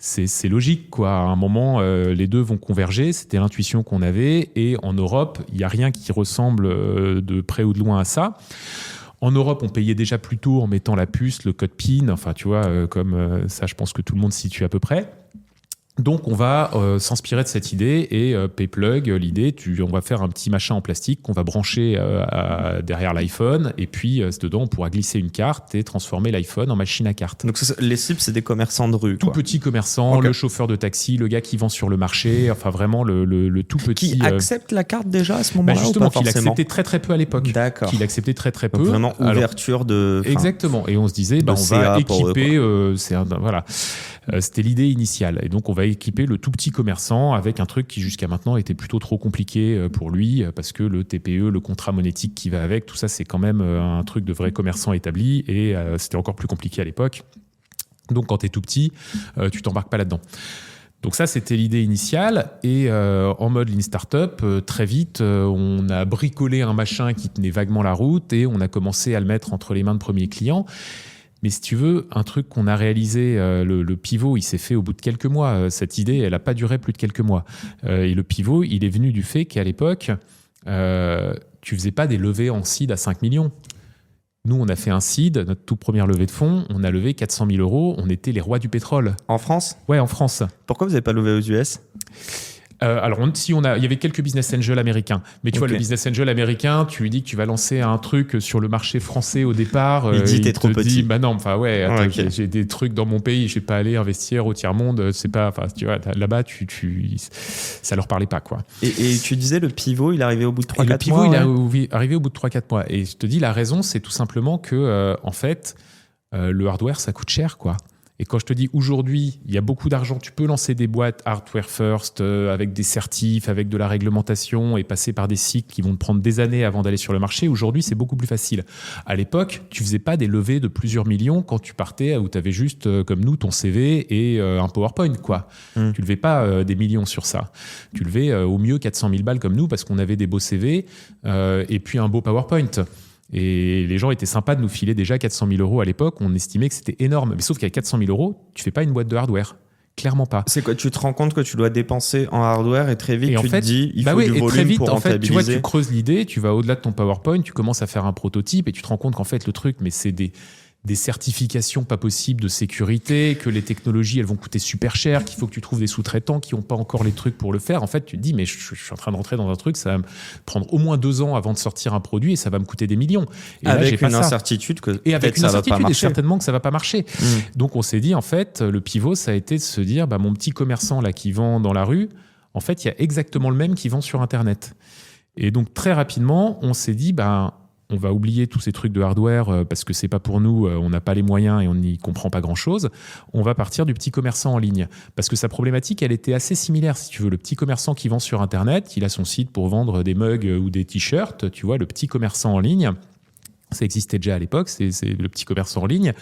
c'est logique, quoi. À un moment, les deux vont converger. C'était l'intuition qu'on avait. Et en Europe, il n'y a rien qui ressemble de près ou de loin à ça. En Europe, on payait déjà plus tôt en mettant la puce, le code PIN. Enfin, tu vois, comme ça, je pense que tout le monde se situe à peu près. Donc, on va s'inspirer de cette idée et Payplug, l'idée, on va faire un petit machin en plastique qu'on va brancher derrière l'iPhone et puis dedans, on pourra glisser une carte et transformer l'iPhone en machine à carte. Donc, les cibles, c'est des commerçants de rue, tout petits commerçants, le chauffeur de taxi, le gars qui vend sur le marché, enfin vraiment le tout petit. Qui accepte la carte déjà à ce moment-là justement, ou pas qu'il acceptait très très peu à l'époque. D'accord. Qu'il acceptait très très peu. Donc, vraiment ouverture de. Exactement. Et on se disait, on va équiper. Voilà. C'était l'idée initiale. Et donc, on va équiper le tout petit commerçant avec un truc qui, jusqu'à maintenant, était plutôt trop compliqué pour lui parce que le TPE, le contrat monétique qui va avec, tout ça, c'est quand même un truc de vrai commerçant établi et c'était encore plus compliqué à l'époque. Donc, quand tu es tout petit, tu t'embarques pas là-dedans. Donc ça, c'était l'idée initiale. Et en mode Lean Startup, très vite, on a bricolé un machin qui tenait vaguement la route et on a commencé à le mettre entre les mains de premiers clients. Mais si tu veux, un truc qu'on a réalisé, le pivot, il s'est fait au bout de quelques mois. Cette idée, elle n'a pas duré plus de quelques mois. Et le pivot, il est venu du fait qu'à l'époque, tu faisais pas des levées en seed à 5 millions. Nous, on a fait un seed, notre toute première levée de fonds, on a levé 400 000 €, on était les rois du pétrole. En France ? Ouais, en France. Pourquoi vous n'avez pas levé aux US ? Alors, il y avait quelques business angels américains. Mais tu vois, le business angel américain, tu lui dis que tu vas lancer un truc sur le marché français au départ. Il dit t'es trop petit. Bah non, enfin j'ai des trucs dans mon pays, je vais pas aller investir au tiers-monde. C'est pas, enfin, tu vois, là-bas, ça leur parlait pas, quoi. Et tu disais le pivot, il est arrivé au bout de 3-4 mois. Le pivot, il est arrivé au bout de 3-4 mois. Et je te dis, la raison, c'est tout simplement que, en fait, le hardware, ça coûte cher, quoi. Et quand je te dis aujourd'hui, il y a beaucoup d'argent, tu peux lancer des boîtes hardware first avec des certifs, avec de la réglementation et passer par des cycles qui vont te prendre des années avant d'aller sur le marché. Aujourd'hui, c'est beaucoup plus facile. À l'époque, tu faisais pas des levées de plusieurs millions quand tu partais où tu avais juste, comme nous, ton CV et un PowerPoint, quoi. Tu levais pas des millions sur ça. Tu levais au mieux 400 000 balles comme nous parce qu'on avait des beaux CV et puis un beau PowerPoint. Et les gens étaient sympas de nous filer déjà 400 000 € à l'époque. On estimait que c'était énorme. Mais sauf qu'avec 400 000 €, tu fais pas une boîte de hardware. Clairement pas. C'est quoi ? Tu te rends compte que tu dois dépenser en hardware et très vite, tu te dis il faut du volume très vite, pour en fait, rentabiliser. tu vois, tu creuses l'idée, tu vas au-delà de ton PowerPoint, tu commences à faire un prototype et tu te rends compte qu'en fait, le truc, mais c'est des certifications pas possibles de sécurité, que les technologies, elles vont coûter super cher, qu'il faut que tu trouves des sous-traitants qui n'ont pas encore les trucs pour le faire. En fait, tu te dis, mais je suis en train de rentrer dans un truc, ça va me prendre au moins 2 ans avant de sortir un produit et ça va me coûter des millions. Et avec une incertitude que peut-être ça va pas marcher. Et certainement que ça va pas marcher. Donc, on s'est dit, en fait, le pivot, ça a été de se dire, mon petit commerçant là qui vend dans la rue, en fait, il y a exactement le même qui vend sur Internet. Et donc, très rapidement, on s'est dit, on va oublier tous ces trucs de hardware parce que c'est pas pour nous, on n'a pas les moyens et on n'y comprend pas grand-chose. On va partir du petit commerçant en ligne parce que sa problématique, elle était assez similaire. Si tu veux, le petit commerçant qui vend sur Internet, il a son site pour vendre des mugs ou des t-shirts. Tu vois, le petit commerçant en ligne, ça existait déjà à l'époque, c'est le petit commerçant en ligne.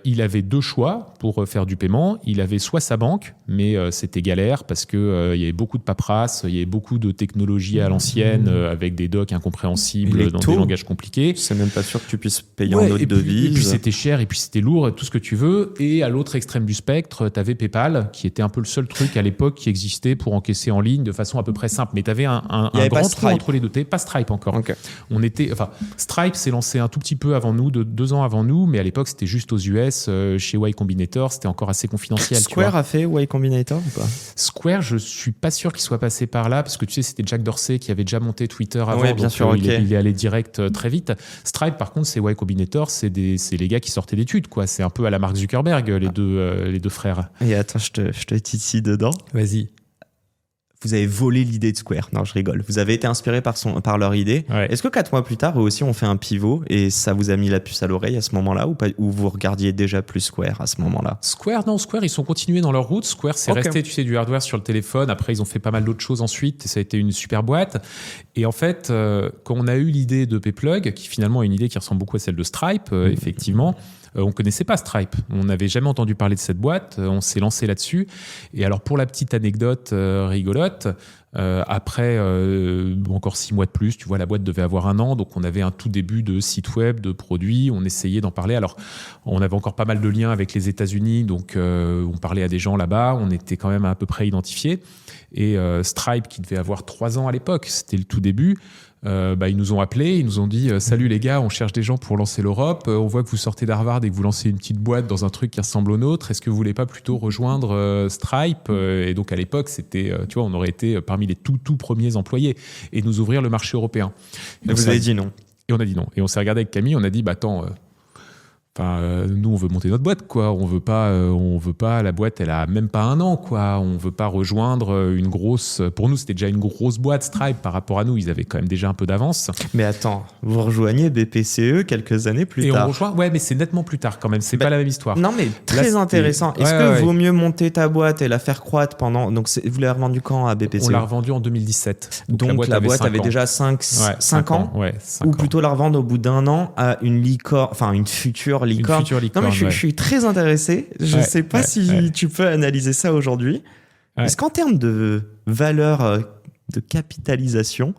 Il avait 2 choix pour faire du paiement. Il avait soit sa banque, mais c'était galère parce que il y avait beaucoup de paperasse, il y avait beaucoup de technologies à l'ancienne avec des docs incompréhensibles dans des langages compliqués. C'est même pas sûr que tu puisses payer en autre devise. Et puis c'était cher, et puis c'était lourd, tout ce que tu veux. Et à l'autre extrême du spectre, tu avais PayPal, qui était un peu le seul truc à l'époque qui existait pour encaisser en ligne de façon à peu près simple. Mais tu avais un grand trou entre les deux. Pas Stripe encore. Okay. Stripe s'est lancé lancé un tout petit peu avant nous, 2 ans avant nous, mais à l'époque, c'était juste aux US, chez Y Combinator, c'était encore assez confidentiel. Square a fait Y Combinator ou pas? Square, je suis pas sûr qu'il soit passé par là, parce que tu sais, c'était Jack Dorsey qui avait déjà monté Twitter avant, bien sûr, okay. il est allé direct très vite. Stripe, par contre, c'est Y Combinator, c'est les gars qui sortaient d'études, quoi. C'est un peu à la Mark Zuckerberg, les deux frères. Et attends, je te titille dedans. Vas-y. Vous avez volé l'idée de Square. Non, je rigole. Vous avez été inspiré par leur idée. Ouais. Est-ce que 4 mois plus tard, eux aussi ont fait un pivot et ça vous a mis la puce à l'oreille à ce moment-là ou vous regardiez déjà plus Square à ce moment-là? Square, ils sont continués dans leur route. Square, c'est resté, tu sais, du hardware sur le téléphone. Après, ils ont fait pas mal d'autres choses ensuite et ça a été une super boîte. Et en fait, quand on a eu l'idée de Payplug, qui finalement est une idée qui ressemble beaucoup à celle de Stripe, effectivement, on connaissait pas Stripe. On n'avait jamais entendu parler de cette boîte. On s'est lancé là-dessus. Et alors, pour la petite anecdote rigolote, après encore 6 mois de plus, tu vois, la boîte devait avoir 1 an, donc on avait un tout début de site web, de produits, on essayait d'en parler. Alors, on avait encore pas mal de liens avec les États-Unis, donc on parlait à des gens là-bas, on était quand même à peu près identifiés. Et Stripe, qui devait avoir 3 ans à l'époque, c'était le tout début. Ils nous ont appelés, ils nous ont dit salut les gars, on cherche des gens pour lancer l'Europe, on voit que vous sortez d'Harvard et que vous lancez une petite boîte dans un truc qui ressemble au nôtre, est-ce que vous voulez pas plutôt rejoindre Stripe? Et donc à l'époque c'était, tu vois, on aurait été parmi les tout premiers employés et nous ouvrir le marché européen. Et vous avez dit non? Et on a dit non. Et on s'est regardé avec Camille, on a dit attends, nous on veut monter notre boîte, quoi. On veut pas, la boîte elle a même pas 1 an, quoi. On veut pas rejoindre une grosse, pour nous c'était déjà une grosse boîte Stripe par rapport à nous, ils avaient quand même déjà un peu d'avance. Mais attends, vous rejoignez BPCE quelques années plus tard. Et on rejoint, ouais, mais c'est nettement plus tard quand même, c'est pas la même histoire. Non mais très intéressant. Est-ce que vaut mieux monter ta boîte et la faire croître pendant, donc vous l'avez revendu quand à BPCE? On l'a revendu en 2017. Donc la boîte avait déjà 5 ans, ouais, 5 ou ans. Plutôt la revendre au bout d'1 an à une licorne, enfin une future licorne. Non mais je suis très intéressé. Je sais pas si tu peux analyser ça aujourd'hui. Est-ce qu'en termes de valeur de capitalisation,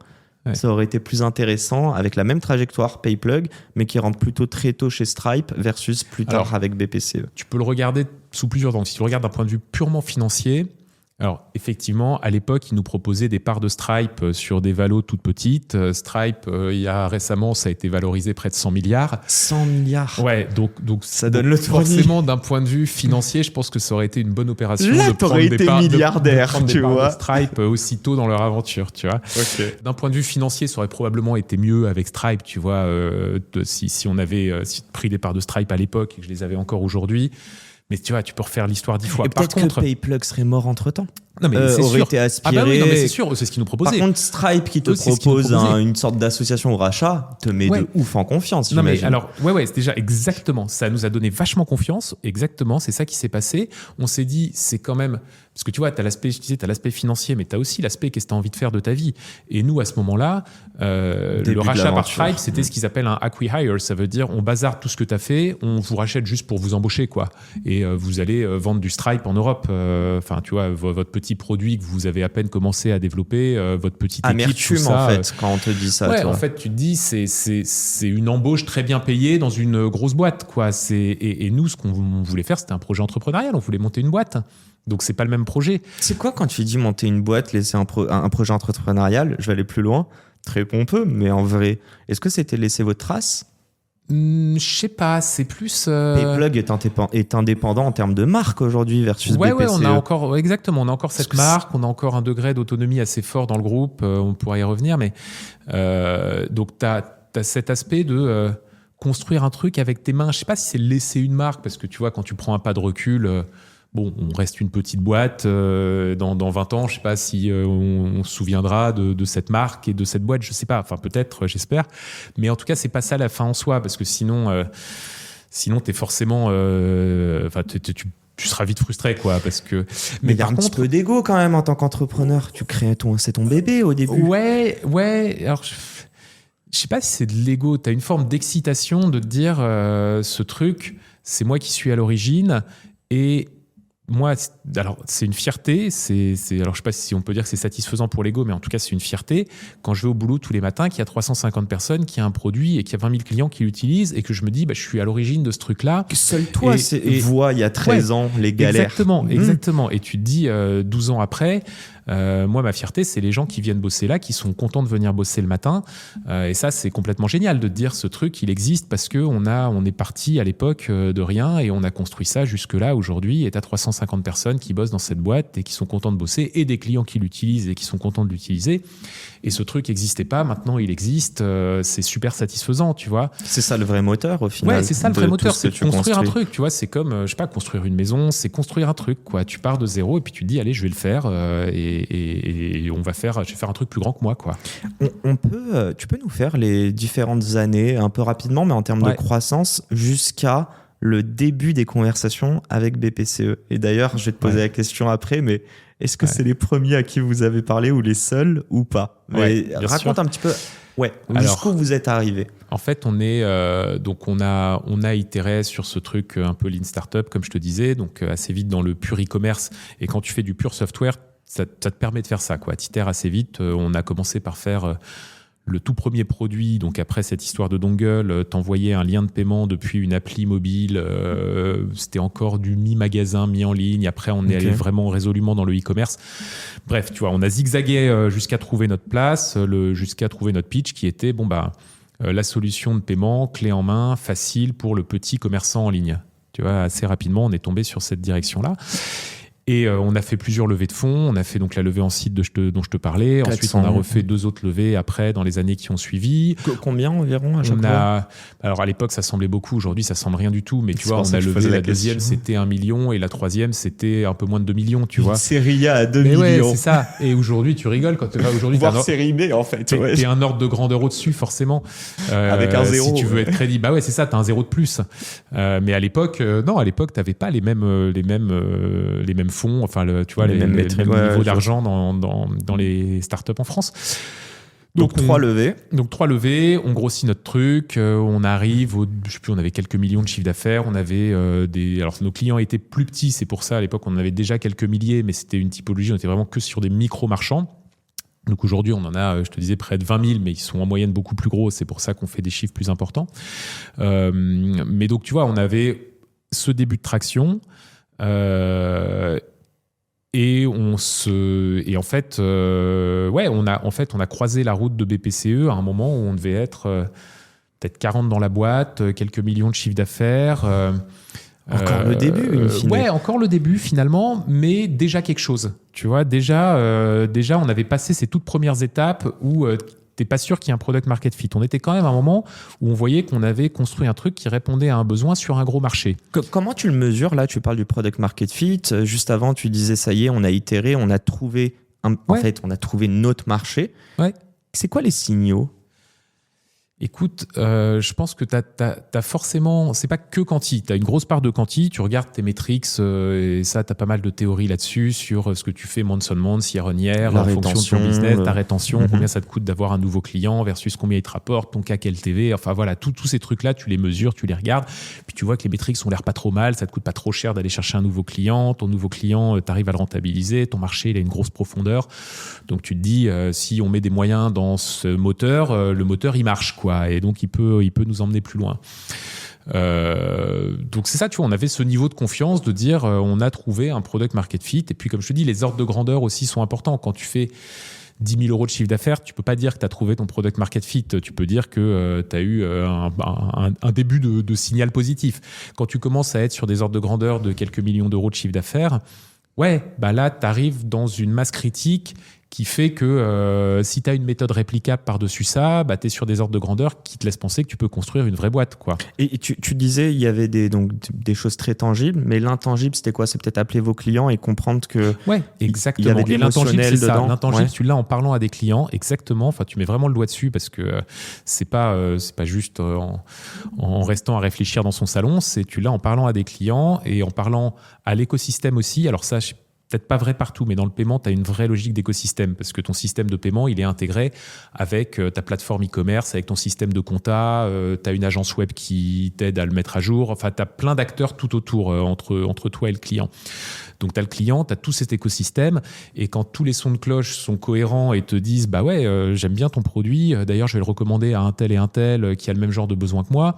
ça aurait été plus intéressant avec la même trajectoire Payplug, mais qui rentre plutôt très tôt chez Stripe versus plus tard avec BPCE? Tu peux le regarder sous plusieurs angles. Si tu le regardes d'un point de vue purement financier, alors effectivement, à l'époque, ils nous proposaient des parts de Stripe sur des valos toutes petites. Stripe, récemment, ça a été valorisé près de 100 milliards. 100 milliards. Ouais, donc ça donne le tournis. Forcément, d'un point de vue financier, je pense que ça aurait été une bonne opération. Là, t'aurais été milliardaire, tu vois. De Stripe aussitôt dans leur aventure, tu vois. Okay. D'un point de vue financier, ça aurait probablement été mieux avec Stripe, tu vois, si on avait pris des parts de Stripe à l'époque et que je les avais encore aujourd'hui. Mais tu vois, tu peux refaire l'histoire 10 fois. Et peut-être que Payplug serait mort entre-temps. Non, mais c'est aurait sûr. été aspiré. Ah bah oui, non, mais c'est sûr, c'est ce qu'ils nous proposaient. Par contre, Stripe qui te propose une sorte d'association au rachat te met de ouf en confiance, non, j'imagine. Mais alors, c'est déjà exactement. Ça nous a donné vachement confiance. Exactement, c'est ça qui s'est passé. On s'est dit, c'est quand même... Parce que tu vois, t'as l'aspect financier, mais t'as aussi l'aspect qu'est-ce que t'as envie de faire de ta vie. Et nous, à ce moment-là, le rachat par Stripe, c'était ce qu'ils appellent un acqui-hire. Ça veut dire, on bazarde tout ce que t'as fait, on vous rachète juste pour vous embaucher, quoi. Et vous allez vendre du Stripe en Europe. Enfin, tu vois, votre petit produit que vous avez à peine commencé à développer, votre petite équipe, tout ça. En fait, quand on te dit ça. Ouais, en fait, tu te dis, c'est une embauche très bien payée dans une grosse boîte, quoi. Et nous, ce qu'on voulait faire, c'était un projet entrepreneurial. On voulait monter une boîte. Donc, c'est pas le même projet. C'est quoi quand tu dis monter une boîte, laisser un projet entrepreneurial? Je vais aller plus loin. Très pompeux, mais en vrai, est-ce que c'était laisser votre trace? Je sais pas, c'est plus... Payplug est indépendant en termes de marque aujourd'hui versus BPCE. Ouais, on a encore, exactement, on a encore cette marque, on a encore un degré d'autonomie assez fort dans le groupe, on pourra y revenir, mais donc t'as cet aspect de construire un truc avec tes mains. Je sais pas si c'est laisser une marque, parce que tu vois, quand tu prends un pas de recul... Bon, on reste une petite boîte. Dans 20 ans, je ne sais pas si on se souviendra de cette marque et de cette boîte. Je ne sais pas. Enfin, peut-être, j'espère. Mais en tout cas, ce n'est pas ça la fin en soi. Parce que sinon tu es forcément... tu seras vite frustré, quoi. Parce que... Mais il y a un petit peu d'ego quand même en tant qu'entrepreneur. Tu crées c'est ton bébé au début. Ouais. Alors... Je sais pas si c'est de l'ego. Tu as une forme d'excitation de te dire ce truc, c'est moi qui suis à l'origine. Et... Moi, alors c'est une fierté. Alors je sais pas si on peut dire que c'est satisfaisant pour l'ego, mais en tout cas c'est une fierté quand je vais au boulot tous les matins, qu'il y a 350 personnes, qu'il y a un produit et qu'il y a 20 000 clients qui l'utilisent et que je me dis, je suis à l'origine de ce truc-là. Que seul toi vois il y a 13 ans les galères. Exactement. Et tu te dis 12 ans après, Moi, ma fierté, c'est les gens qui viennent bosser là, qui sont contents de venir bosser le matin. Et ça, c'est complètement génial de te dire ce truc, il existe parce qu'on est parti à l'époque de rien et on a construit ça jusque-là aujourd'hui. Et tu as 350 personnes qui bossent dans cette boîte et qui sont contents de bosser et des clients qui l'utilisent et qui sont contents de l'utiliser. Et ce truc n'existait pas, maintenant il existe, c'est super satisfaisant, tu vois. C'est ça le vrai moteur au final. Ouais, c'est ça le vrai moteur, c'est construire construis. un truc, tu vois. C'est comme, je sais pas, construire une maison, c'est construire un truc, quoi. Tu pars de zéro et puis tu te dis, allez, je vais le faire et je vais faire un truc plus grand que moi, quoi. Tu peux nous faire les différentes années un peu rapidement, mais en termes de croissance, jusqu'à le début des conversations avec BPCE. Et d'ailleurs, je vais te poser la question après, mais est-ce que c'est les premiers à qui vous avez parlé ou les seuls ou pas? Raconte un petit peu jusqu'où vous êtes arrivé. En fait, on a itéré sur ce truc un peu lean startup, comme je te disais, donc assez vite dans le pur e-commerce. Et quand tu fais du pur software, ça te permet de faire ça, quoi. Tu itères assez vite. On a commencé par faire le tout premier produit, donc après cette histoire de dongle, t'envoyais un lien de paiement depuis une appli mobile. C'était encore du mi-magasin, mi-en ligne. Après, on est allé vraiment résolument dans le e-commerce. Bref, tu vois, on a zigzagué jusqu'à trouver notre place, jusqu'à trouver notre pitch qui était la solution de paiement clé en main, facile pour le petit commerçant en ligne. Tu vois, assez rapidement, on est tombé sur cette direction-là. Et on a fait plusieurs levées de fonds. On a fait donc la levée en site dont je te parlais. Ensuite, on a refait 2 autres levées après dans les années qui ont suivi. Combien environ à chaque fois? Alors à l'époque, ça semblait beaucoup. Aujourd'hui, ça semble rien du tout. Mais tu vois, on a levé la deuxième, c'était 1 million. Et la troisième, c'était un peu moins de 2 millions. Tu vois. Série A à 2 millions. Ouais, c'est ça. Et aujourd'hui, tu rigoles quand tu vas aujourd'hui. Voire série B, en fait. T'es un ordre de grandeur au-dessus, forcément. Avec un zéro. Si tu veux être crédit, c'est ça, t'as un zéro de plus. Mais à l'époque, t'avais pas les mêmes fonds, enfin, tu vois, les mêmes niveaux d'argent dans les startups en France. Donc 3 levées. Donc 3 levées, on grossit notre truc, on arrive, je sais plus, on avait quelques millions de chiffre d'affaires, on avait alors nos clients étaient plus petits, c'est pour ça à l'époque on en avait déjà quelques milliers, mais c'était une typologie, on était vraiment que sur des micro-marchands. Donc aujourd'hui, on en a, je te disais, près de 20 000, mais ils sont en moyenne beaucoup plus gros, c'est pour ça qu'on fait des chiffres plus importants. Mais donc tu vois, on avait ce début de traction, et on a croisé la route de BPCE à un moment où on devait être peut-être 40 dans la boîte, quelques millions de chiffre d'affaires. Encore le début, encore le début finalement, mais déjà quelque chose. Tu vois, déjà, on avait passé ces toutes premières étapes où t'es pas sûr qu'il y ait un product market fit. On était quand même à un moment où on voyait qu'on avait construit un truc qui répondait à un besoin sur un gros marché. Comment tu le mesures? Là, tu parles du product market fit. Juste avant, tu disais, ça y est, on a itéré, on a trouvé on a trouvé notre marché. Ouais. C'est quoi les signaux? Écoute, je pense que t'as forcément, c'est pas que quanti, t'as une grosse part de quanti, tu regardes tes metrics et ça, t'as pas mal de théories là-dessus sur ce que tu fais month on month, year on year, en fonction de ton business, ta rétention, combien ça te coûte d'avoir un nouveau client versus combien il te rapporte, ton CAC LTV, enfin voilà, tous ces trucs-là, tu les mesures, tu les regardes, puis tu vois que les metrics ont l'air pas trop mal, ça te coûte pas trop cher d'aller chercher un nouveau client, ton nouveau client, t'arrives à le rentabiliser, ton marché, il a une grosse profondeur, donc tu te dis, si on met des moyens dans ce moteur, le moteur, il marche, quoi. Et donc il peut nous emmener plus loin. Donc c'est ça, tu vois, on avait ce niveau de confiance de dire on a trouvé un product market fit. Et puis comme je te dis, les ordres de grandeur aussi sont importants. Quand tu fais 10 000 euros de chiffre d'affaires, tu peux pas dire que tu as trouvé ton product market fit. Tu peux dire que tu as eu un début de signal positif. Quand tu commences à être sur des ordres de grandeur de quelques millions d'euros de chiffre d'affaires, là tu arrives dans une masse critique qui fait que si tu as une méthode réplicable par-dessus ça, tu es sur des ordres de grandeur qui te laissent penser que tu peux construire une vraie boîte, quoi. Et tu disais, il y avait des choses très tangibles, mais l'intangible, c'était quoi? C'est peut-être appeler vos clients et comprendre que exactement. Il y avait de l'émotionnel c'est ça. dedans. L'intangible, tu l'as en parlant à des clients, exactement. Enfin, tu mets vraiment le doigt dessus parce que c'est pas juste en restant à réfléchir dans son salon, tu l'as en parlant à des clients et en parlant à l'écosystème aussi. Alors ça, peut-être pas vrai partout, mais dans le paiement, tu as une vraie logique d'écosystème parce que ton système de paiement, il est intégré avec ta plateforme e-commerce, avec ton système de compta, tu as une agence web qui t'aide à le mettre à jour. Enfin, tu as plein d'acteurs tout autour entre toi et le client. Donc, tu as le client, tu as tout cet écosystème et quand tous les sons de cloche sont cohérents et te disent « j'aime bien ton produit, d'ailleurs, je vais le recommander à un tel et un tel qui a le même genre de besoin que moi »,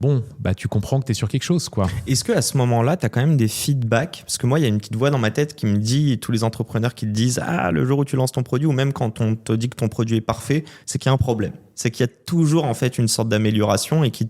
bon, bah tu comprends que tu es sur quelque chose, quoi. Est-ce qu'à ce moment-là, tu as quand même des feedbacks? Parce que moi, il y a une petite voix dans ma tête qui me dit, tous les entrepreneurs qui te disent « Ah, le jour où tu lances ton produit » ou même quand on te dit que ton produit est parfait, c'est qu'il y a un problème. C'est qu'il y a toujours en fait une sorte d'amélioration et que tu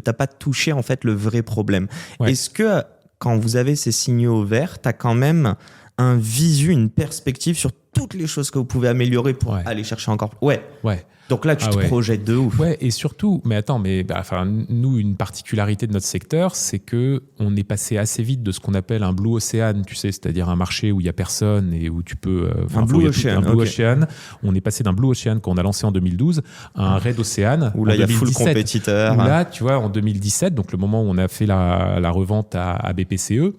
n'as pas touché en fait le vrai problème. Ouais. Est-ce que quand vous avez ces signaux verts, tu as quand même un visu, une perspective sur toutes les choses que vous pouvez améliorer pour aller chercher encore plus? Ouais. Donc là, tu te projettes de ouf. Ouais, et surtout, mais attends, nous, une particularité de notre secteur, c'est que on est passé assez vite de ce qu'on appelle un blue ocean, tu sais, c'est-à-dire un marché où il y a personne et où tu peux. Un blue ocean. On est passé d'un blue ocean qu'on a lancé en 2012 à un red ocean. Où là, il y a full compétiteur. Où là, tu vois, en 2017, donc le moment où on a fait la revente à BPCE.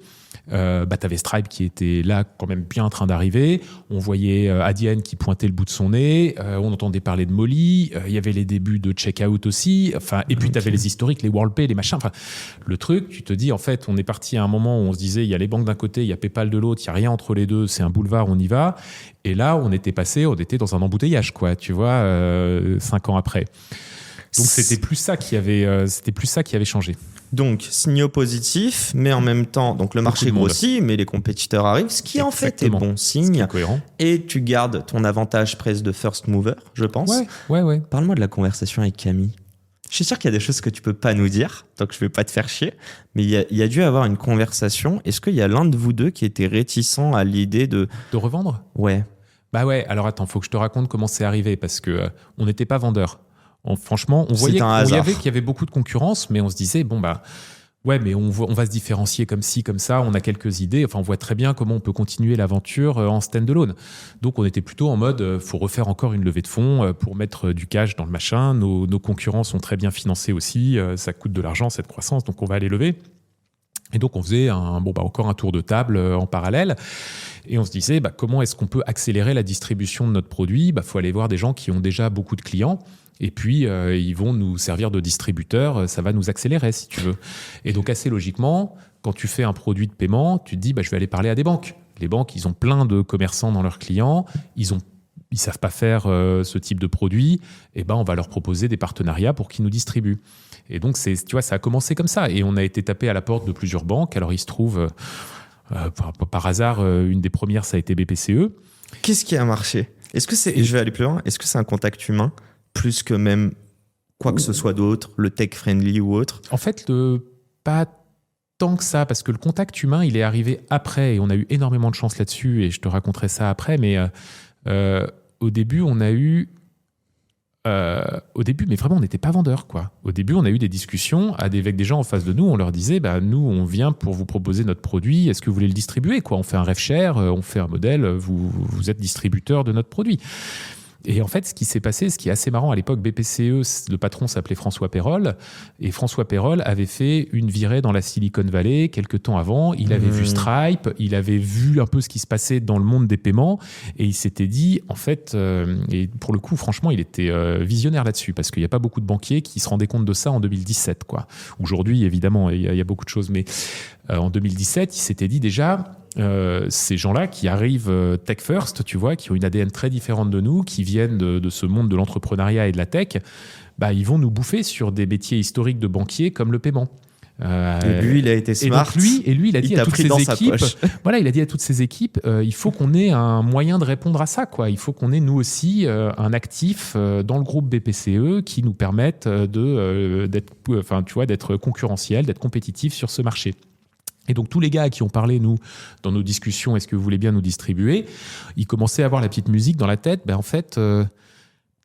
T'avais Stripe qui était là quand même bien en train d'arriver, on voyait Adyen qui pointait le bout de son nez, on entendait parler de Molly, il y avait les débuts de Checkout aussi, et puis t'avais les historiques, les WorldPay, les machins, le truc, tu te dis en fait on est parti à un moment où on se disait il y a les banques d'un côté, il y a PayPal de l'autre, il n'y a rien entre les deux, c'est un boulevard, on y va, et là on était dans un embouteillage, quoi, tu vois, 5 ans après. Donc c'était plus ça qui avait changé. Donc, signaux positifs, mais en même temps, donc le marché grossit, mais les compétiteurs arrivent, ce qui en fait est bon signe. Et tu gardes ton avantage presque de first mover, je pense. Ouais. Parle-moi de la conversation avec Camille. Je suis sûr qu'il y a des choses que tu peux pas nous dire, donc je vais pas te faire chier. Mais il y a dû avoir une conversation. Est-ce qu'il y a l'un de vous deux qui était réticent à l'idée de revendre ? Ouais. Bah ouais. Alors attends, faut que je te raconte comment c'est arrivé parce que on n'était pas vendeurs. Franchement, on voyait qu'il y avait beaucoup de concurrence, mais on se disait, mais on va se différencier comme ci, comme ça, on a quelques idées, on voit très bien comment on peut continuer l'aventure en stand-alone. Donc on était plutôt en mode, faut refaire encore une levée de fonds pour mettre du cash dans le machin, nos concurrents sont très bien financés aussi, ça coûte de l'argent cette croissance, donc on va aller lever. Et donc on faisait encore un tour de table en parallèle et on se disait comment est-ce qu'on peut accélérer la distribution de notre produit ? Faut aller voir des gens qui ont déjà beaucoup de clients. Et puis, ils vont nous servir de distributeurs, ça va nous accélérer, si tu veux. Et donc, assez logiquement, quand tu fais un produit de paiement, tu te dis, je vais aller parler à des banques. Les banques, ils ont plein de commerçants dans leurs clients, ils savent pas faire ce type de produit, et on va leur proposer des partenariats pour qu'ils nous distribuent. Et donc, tu vois, ça a commencé comme ça. Et on a été tapé à la porte de plusieurs banques. Alors, il se trouve, par hasard, une des premières, ça a été BPCE. Qu'est-ce qui a marché ? Et je vais aller plus loin, est-ce que c'est un contact humain ? Plus que même quoi que ce soit d'autre, le tech-friendly ou autre? En fait, pas tant que ça, parce que le contact humain, il est arrivé après, et on a eu énormément de chance là-dessus, et je te raconterai ça après, mais au début, mais vraiment, on n'était pas vendeurs, quoi. Au début, on a eu des discussions avec des gens en face de nous, on leur disait, nous, on vient pour vous proposer notre produit, est-ce que vous voulez le distribuer, quoi ? On fait un rev share, on fait un modèle, vous êtes distributeur de notre produit. Et en fait, ce qui s'est passé, ce qui est assez marrant, à l'époque, BPCE, le patron s'appelait François Pérolle, et François Pérolle avait fait une virée dans la Silicon Valley quelques temps avant. Il avait vu Stripe, il avait vu un peu ce qui se passait dans le monde des paiements, et il s'était dit, en fait, et pour le coup, franchement, il était visionnaire là-dessus, parce qu'il n'y a pas beaucoup de banquiers qui se rendaient compte de ça en 2017, quoi. Aujourd'hui, évidemment, il y a beaucoup de choses, mais en 2017, il s'était dit déjà... ces gens-là qui arrivent tech first, tu vois, qui ont une ADN très différente de nous, qui viennent de ce monde de l'entrepreneuriat et de la tech, ils vont nous bouffer sur des métiers historiques de banquiers comme le paiement. Et lui, il a été smart. Et lui, il a dit à toutes ses équipes, il a dit à toutes ses équipes, il faut qu'on ait un moyen de répondre à ça, quoi. Il faut qu'on ait nous aussi un actif dans le groupe BPCE qui nous permette d'être concurrentiel, d'être compétitif sur ce marché. Et donc, tous les gars à qui on parlait, nous, dans nos discussions, est-ce que vous voulez bien nous distribuer ? Ils commençaient à avoir la petite musique dans la tête. En fait,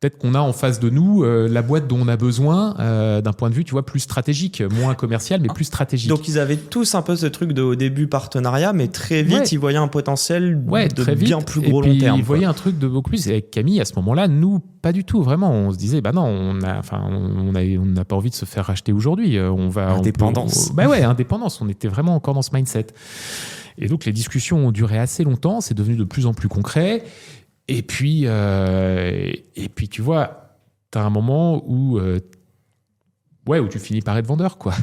peut-être qu'on a en face de nous la boîte dont on a besoin d'un point de vue, tu vois, plus stratégique, moins commercial, mais plus stratégique. Donc, ils avaient tous un peu ce truc de, au début, partenariat, mais très vite, ils voyaient un potêl de bien plus gros long terme. Ils voyaient un truc de beaucoup plus. Et avec Camille, à ce moment-là, nous, pas du tout, vraiment. On se disait, non, on n'a pas envie de se faire racheter aujourd'hui. Indépendance. Indépendance. On était vraiment encore dans ce mindset. Et donc, les discussions ont duré assez longtemps. C'est devenu de plus en plus concret. Et puis, tu vois, tu as un moment où tu finis par être vendeur, quoi.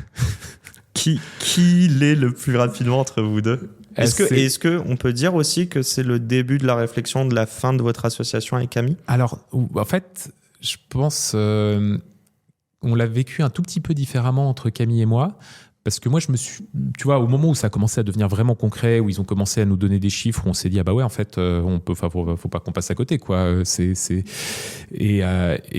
Qui l'est le plus rapidement entre vous deux ? Est-ce que on peut dire aussi que c'est le début de la réflexion de la fin de votre association avec Camille ? Alors, en fait, je pense on l'a vécu un tout petit peu différemment entre Camille et moi. Parce que moi, tu vois, au moment où ça a commencé à devenir vraiment concret, où ils ont commencé à nous donner des chiffres, où on s'est dit, ah bah ouais, en fait, faut pas qu'on passe à côté, quoi. Et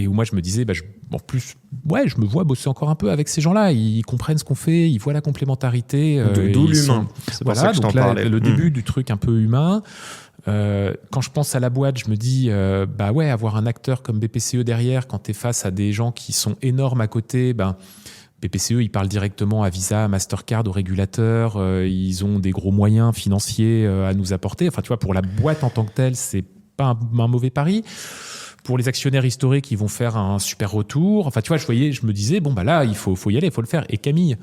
où moi, je me disais, en plus, ouais, je me vois bosser encore un peu avec ces gens-là. Ils comprennent ce qu'on fait, ils voient la complémentarité. D'où l'humain. C'est pour ça que je t'en parlais. Le début du truc un peu humain. Quand je pense à la boîte, je me dis, bah ouais, avoir un acteur comme BPCE derrière, quand t'es face à des gens qui sont énormes à côté, BPCE, ils parlent directement à Visa, à Mastercard, aux régulateurs. Ils ont des gros moyens financiers à nous apporter. Enfin, tu vois, pour la boîte en tant que telle, c'est pas un mauvais pari. Pour les actionnaires historiques, ils vont faire un super retour. Enfin, tu vois, je me disais, bon, bah là, il faut y aller, il faut le faire. Et Camille,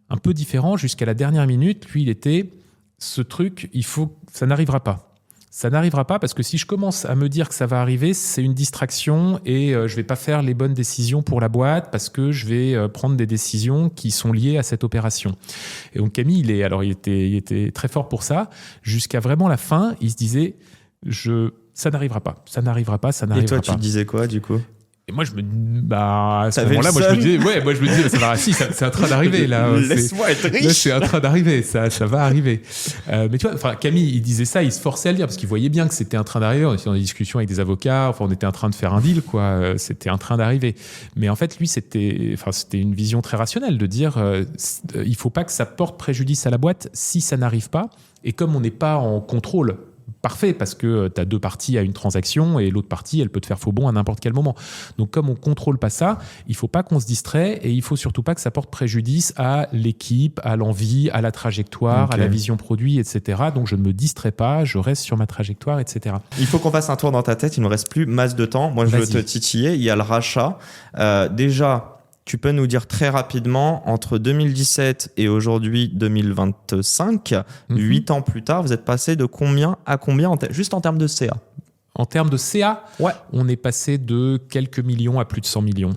un peu différent, jusqu'à la dernière minute, lui, il était, ce truc, ça n'arrivera pas. Ça n'arrivera pas parce que si je commence à me dire que ça va arriver, c'est une distraction et je vais pas faire les bonnes décisions pour la boîte parce que je vais prendre des décisions qui sont liées à cette opération. Et donc Camille, il était très fort pour ça. Jusqu'à vraiment la fin, il se disait, ça n'arrivera pas. Et toi, tu te disais quoi du coup ? Et moi, à ce moment-là, je me disais, ça va, si, c'est en train d'arriver, là. Laisse-moi être riche. Là, c'est en train d'arriver, ça va arriver. Mais tu vois, Camille, il disait ça, il se forçait à le dire, parce qu'il voyait bien que c'était en train d'arriver. On était dans des discussions avec des avocats, on était en train de faire un deal, quoi. C'était en train d'arriver. Mais en fait, lui, c'était une vision très rationnelle de dire, il faut pas que ça porte préjudice à la boîte si ça n'arrive pas. Et comme on n'est pas en contrôle parfait, parce que tu as deux parties à une transaction et l'autre partie, elle peut te faire faux bond à n'importe quel moment. Donc, comme on ne contrôle pas ça, il ne faut pas qu'on se distrait et il ne faut surtout pas que ça porte préjudice à l'équipe, à l'envie, à la trajectoire, à la vision produit, etc. Donc, je ne me distrais pas, je reste sur ma trajectoire, etc. Il faut qu'on fasse un tour dans ta tête, il ne nous reste plus masse de temps. Moi, je veux te titiller. Il y a le rachat. Déjà, tu peux nous dire très rapidement, entre 2017 et aujourd'hui 2025, 8 ans plus tard, vous êtes passé de combien à combien, juste en termes de CA ? En termes de CA, ouais. On est passé de quelques millions à plus de 100 millions.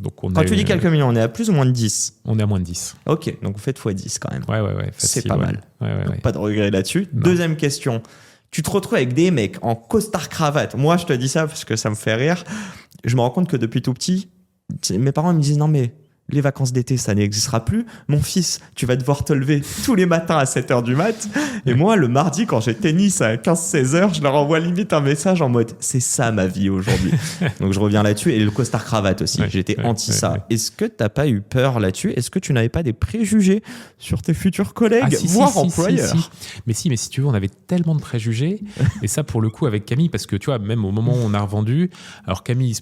Donc quand tu dis quelques millions, on est à plus ou moins de 10 ? On est à moins de 10. Ok, donc vous faites x10 quand même. Ouais. Facile, c'est pas mal. Ouais. Pas de regret là-dessus. Non. Deuxième question. Tu te retrouves avec des mecs en costard-cravate. Moi, je te dis ça parce que ça me fait rire. Je me rends compte que depuis tout petit, mes parents me disent non mais les vacances d'été ça n'existera plus, mon fils tu vas devoir te lever tous les matins à 7h du mat, et moi le mardi quand j'ai tennis à 15-16h je leur envoie limite un message en mode c'est ça ma vie aujourd'hui. Donc je reviens là-dessus, et le costard cravate aussi, j'étais anti ça. Est-ce que t'as pas eu peur là-dessus ? Est-ce que tu n'avais pas des préjugés sur tes futurs collègues, voire employeurs ? Mais si tu veux, on avait tellement de préjugés, et ça pour le coup avec Camille, parce que tu vois, même au moment où on a revendu, alors Camille,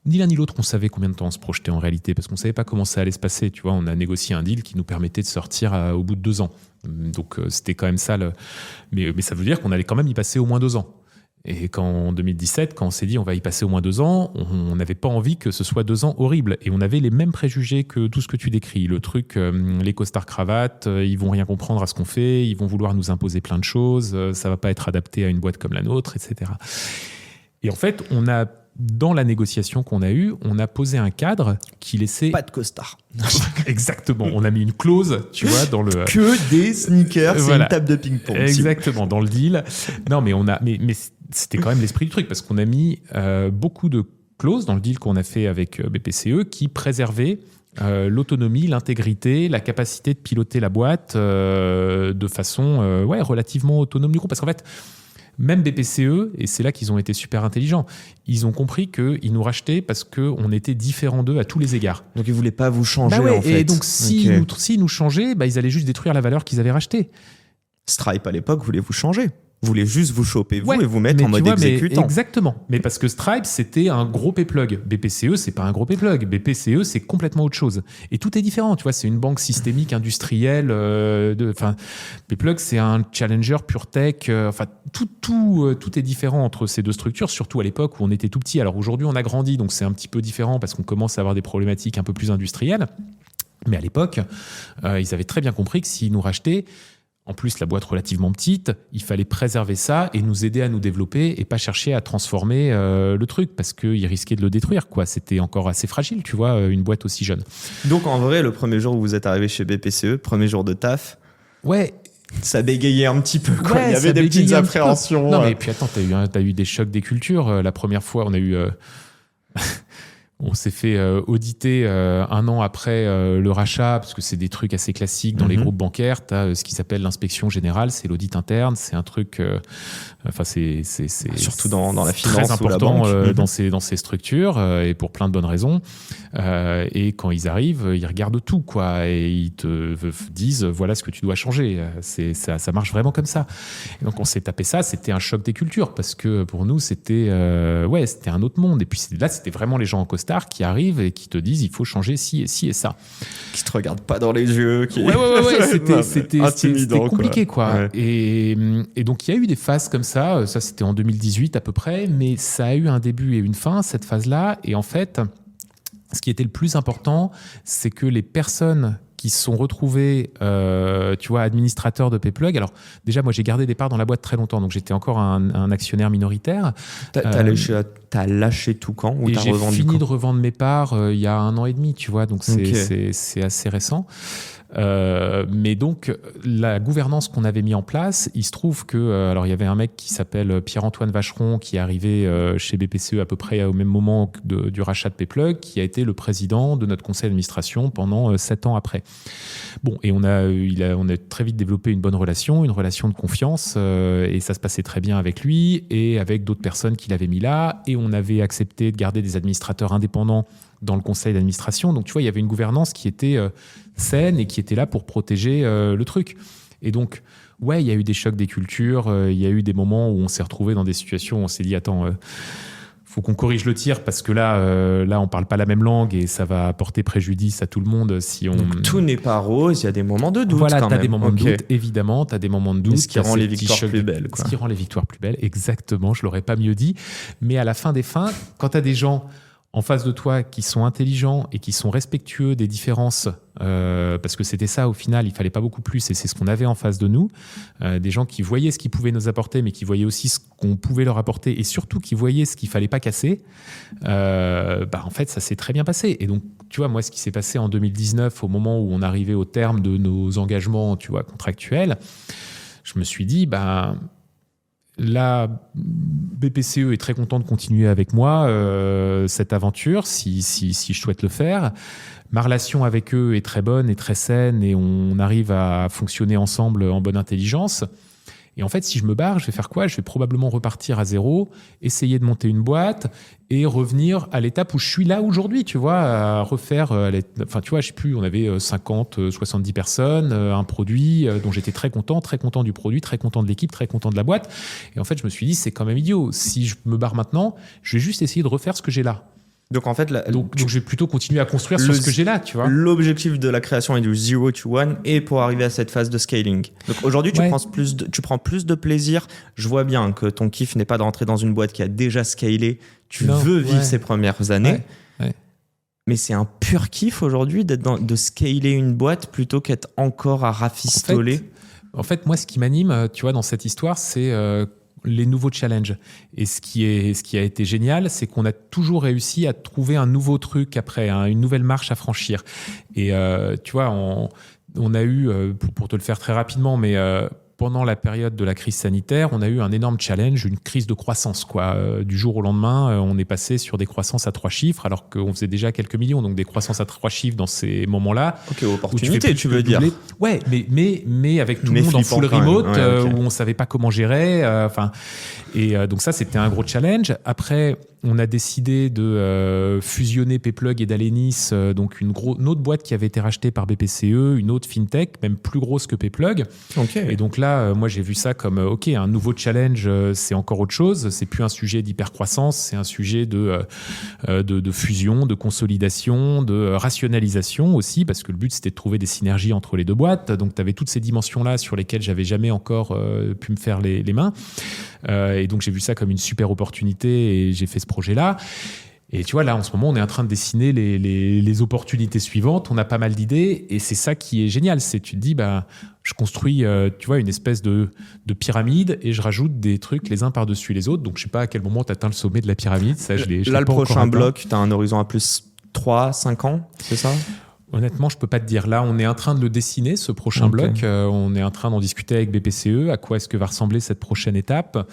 ni l'un ni l'autre on savait combien de temps on se projetait en réalité, parce qu'on savait pas comment ça allait se passer. Tu vois, on a négocié un deal qui nous permettait de sortir au bout de 2 ans. Donc c'était quand même ça. Mais ça veut dire qu'on allait quand même y passer au moins 2 ans. Et en 2017, quand on s'est dit on va y passer au moins 2 ans, on n'avait pas envie que ce soit 2 ans horribles. Et on avait les mêmes préjugés que tout ce que tu décris. Le truc, les costards cravates, ils vont rien comprendre à ce qu'on fait, ils vont vouloir nous imposer plein de choses, ça va pas être adapté à une boîte comme la nôtre, etc. Et en fait, dans la négociation qu'on a eue, on a posé un cadre qui laissait... Pas de costard. Exactement. On a mis une clause, tu vois, dans le... Que des sneakers, c'est une table de ping-pong. Exactement, dans le deal. Non, mais mais c'était quand même l'esprit du truc, parce qu'on a mis beaucoup de clauses dans le deal qu'on a fait avec BPCE qui préservaient l'autonomie, l'intégrité, la capacité de piloter la boîte de façon relativement autonome du groupe. Parce qu'en fait, même BPCE, et c'est là qu'ils ont été super intelligents, ils ont compris qu'ils nous rachetaient parce qu'on était différents d'eux à tous les égards. Donc ils ne voulaient pas vous changer en fait. Et donc s'ils nous changeaient, ils allaient juste détruire la valeur qu'ils avaient rachetée. Stripe à l'époque voulait vous changer. Voulait juste vous choper et vous mettre en mode exécutant. Exactement. Mais parce que Stripe, c'était un gros pay-plug. BPCE, c'est pas un gros pay-plug. BPCE, c'est complètement autre chose. Et tout est différent. Tu vois, c'est une banque systémique, industrielle. Payplug, c'est un challenger pure tech. Tout est différent entre ces deux structures, surtout à l'époque où on était tout petit. Alors aujourd'hui, on a grandi, donc c'est un petit peu différent parce qu'on commence à avoir des problématiques un peu plus industrielles. Mais à l'époque, ils avaient très bien compris que s'ils nous rachetaient, en plus, la boîte relativement petite, il fallait préserver ça et nous aider à nous développer et pas chercher à transformer le truc parce qu'ils risquaient de le détruire, quoi. C'était encore assez fragile, tu vois, une boîte aussi jeune. Donc, en vrai, le premier jour où vous êtes arrivé chez BPCE, premier jour de taf, ça bégayait un petit peu, quoi. Il y avait des petites appréhensions. Non, mais puis attends, t'as eu des chocs des cultures. La première fois, on a eu... On s'est fait auditer un an après le rachat, parce que c'est des trucs assez classiques dans les groupes bancaires. Tu as ce qui s'appelle l'inspection générale, c'est l'audit interne. C'est un truc, c'est surtout dans la finance très important ou la banque. dans ces structures, et pour plein de bonnes raisons. Et quand ils arrivent, ils regardent tout, quoi, et ils te disent voilà ce que tu dois changer. Ça marche vraiment comme ça. Et donc on s'est tapé ça. C'était un choc des cultures, parce que pour nous c'était c'était un autre monde. Et puis là c'était vraiment les gens en costard qui arrivent et qui te disent il faut changer ci et ça. Qui te regardent pas dans les yeux. C'était compliqué, quoi. Ouais. Et donc il y a eu des phases comme ça. Ça c'était en 2018 à peu près, mais ça a eu un début et une fin, cette phase-là. Et en fait, ce qui était le plus important, c'est que les personnes qui se sont retrouvés, administrateurs de Payplug. Alors, déjà, moi, j'ai gardé des parts dans la boîte très longtemps, donc j'étais encore un actionnaire minoritaire. T'as lâché tout quand ou t'as revendu? J'ai fini de revendre mes parts il y a 1 an et demi, tu vois, donc c'est assez récent. Mais donc la gouvernance qu'on avait mis en place, il se trouve que alors il y avait un mec qui s'appelle Pierre-Antoine Vacheron qui est arrivé chez BPCE à peu près au même moment du rachat de Payplug, qui a été le président de notre conseil d'administration pendant 7 ans après. Bon, et on a très vite développé une bonne relation, une relation de confiance, et ça se passait très bien avec lui et avec d'autres personnes qu'il avait mis là, et on avait accepté de garder des administrateurs indépendants dans le conseil d'administration. Donc, tu vois, il y avait une gouvernance qui était saine et qui était là pour protéger le truc. Et donc, ouais, il y a eu des chocs des cultures, il y a eu des moments où on s'est retrouvé dans des situations où on s'est dit, attends, faut qu'on corrige le tir parce que là, on parle pas la même langue et ça va porter préjudice à tout le monde si on... Donc, tout n'est pas rose, il y a des moments de doute. Voilà, tu as des moments de doute, évidemment, tu as des moments de doute. Ce qui rend les victoires plus belles. Ce qui rend les victoires plus belles, exactement, je l'aurais pas mieux dit. Mais à la fin des fins, quand tu as des gens en face de toi qui sont intelligents et qui sont respectueux des différences, parce que c'était ça au final, il fallait pas beaucoup plus et c'est ce qu'on avait en face de nous, des gens qui voyaient ce qu'ils pouvaient nous apporter mais qui voyaient aussi ce qu'on pouvait leur apporter et surtout qui voyaient ce qu'il fallait pas casser, en fait ça s'est très bien passé. Et donc tu vois, moi ce qui s'est passé en 2019 au moment où on arrivait au terme de nos engagements, tu vois, contractuels, je me suis dit là, BPCE est très content de continuer avec moi cette aventure, si je souhaite le faire. Ma relation avec eux est très bonne et très saine et on arrive à fonctionner ensemble en bonne intelligence. Et en fait, si je me barre, je vais faire quoi? Je vais probablement repartir à zéro, essayer de monter une boîte et revenir à l'étape où je suis là aujourd'hui, tu vois, à refaire... tu vois, je sais plus, on avait 50, 70 personnes, un produit dont j'étais très content du produit, très content de l'équipe, très content de la boîte. Et en fait, je me suis dit, c'est quand même idiot. Si je me barre maintenant, je vais juste essayer de refaire ce que j'ai là. Donc en fait, donc je vais plutôt continuer à construire sur ce que j'ai là, tu vois. L'objectif de la création est du 0 to 1 et pour arriver à cette phase de scaling. Donc aujourd'hui, tu prends plus de plaisir. Je vois bien que ton kiff n'est pas de rentrer dans une boîte qui a déjà scalé. Tu veux vivre ces premières années. Ouais. Mais c'est un pur kiff aujourd'hui de scaler une boîte plutôt qu'être encore à rafistoler. En fait, moi, ce qui m'anime, tu vois, dans cette histoire, c'est les nouveaux challenges. Et ce qui a été génial, c'est qu'on a toujours réussi à trouver un nouveau truc après, une nouvelle marche à franchir. Et tu vois, on a eu, pour te le faire très rapidement, mais pendant la période de la crise sanitaire, on a eu un énorme challenge, une crise de croissance, quoi. Du jour au lendemain, on est passé sur des croissances à 3 chiffres, alors qu'on faisait déjà quelques millions. Donc des croissances à 3 chiffres dans ces moments-là. Ok, opportunité, tu veux dire. Ouais, mais avec tout le monde en full remote, où on savait pas comment gérer. Donc ça, c'était un gros challenge. Après, on a décidé de fusionner Payplug et Dalenis, donc une autre boîte qui avait été rachetée par BPCE, une autre fintech, même plus grosse que Payplug. Okay. Et donc là, moi, j'ai vu ça comme, un nouveau challenge, c'est encore autre chose. C'est plus un sujet d'hypercroissance, c'est un sujet de fusion, de consolidation, de rationalisation aussi, parce que le but, c'était de trouver des synergies entre les deux boîtes. Donc, tu avais toutes ces dimensions-là sur lesquelles j'avais jamais encore pu me faire les mains. Et donc, j'ai vu ça comme une super opportunité et j'ai fait ce projet-là. Et tu vois, là, en ce moment, on est en train de dessiner les opportunités suivantes. On a pas mal d'idées et c'est ça qui est génial. C'est tu te dis, je construis, tu vois, une espèce de pyramide et je rajoute des trucs les uns par-dessus les autres. Donc, je sais pas à quel moment tu atteins le sommet de la pyramide. Ça, là, le prochain bloc, tu as un horizon à plus 3, 5 ans, c'est ça? Honnêtement, je peux pas te dire. Là, on est en train de le dessiner, ce prochain bloc. On est en train d'en discuter avec BPCE. À quoi est-ce que va ressembler cette prochaine étape ?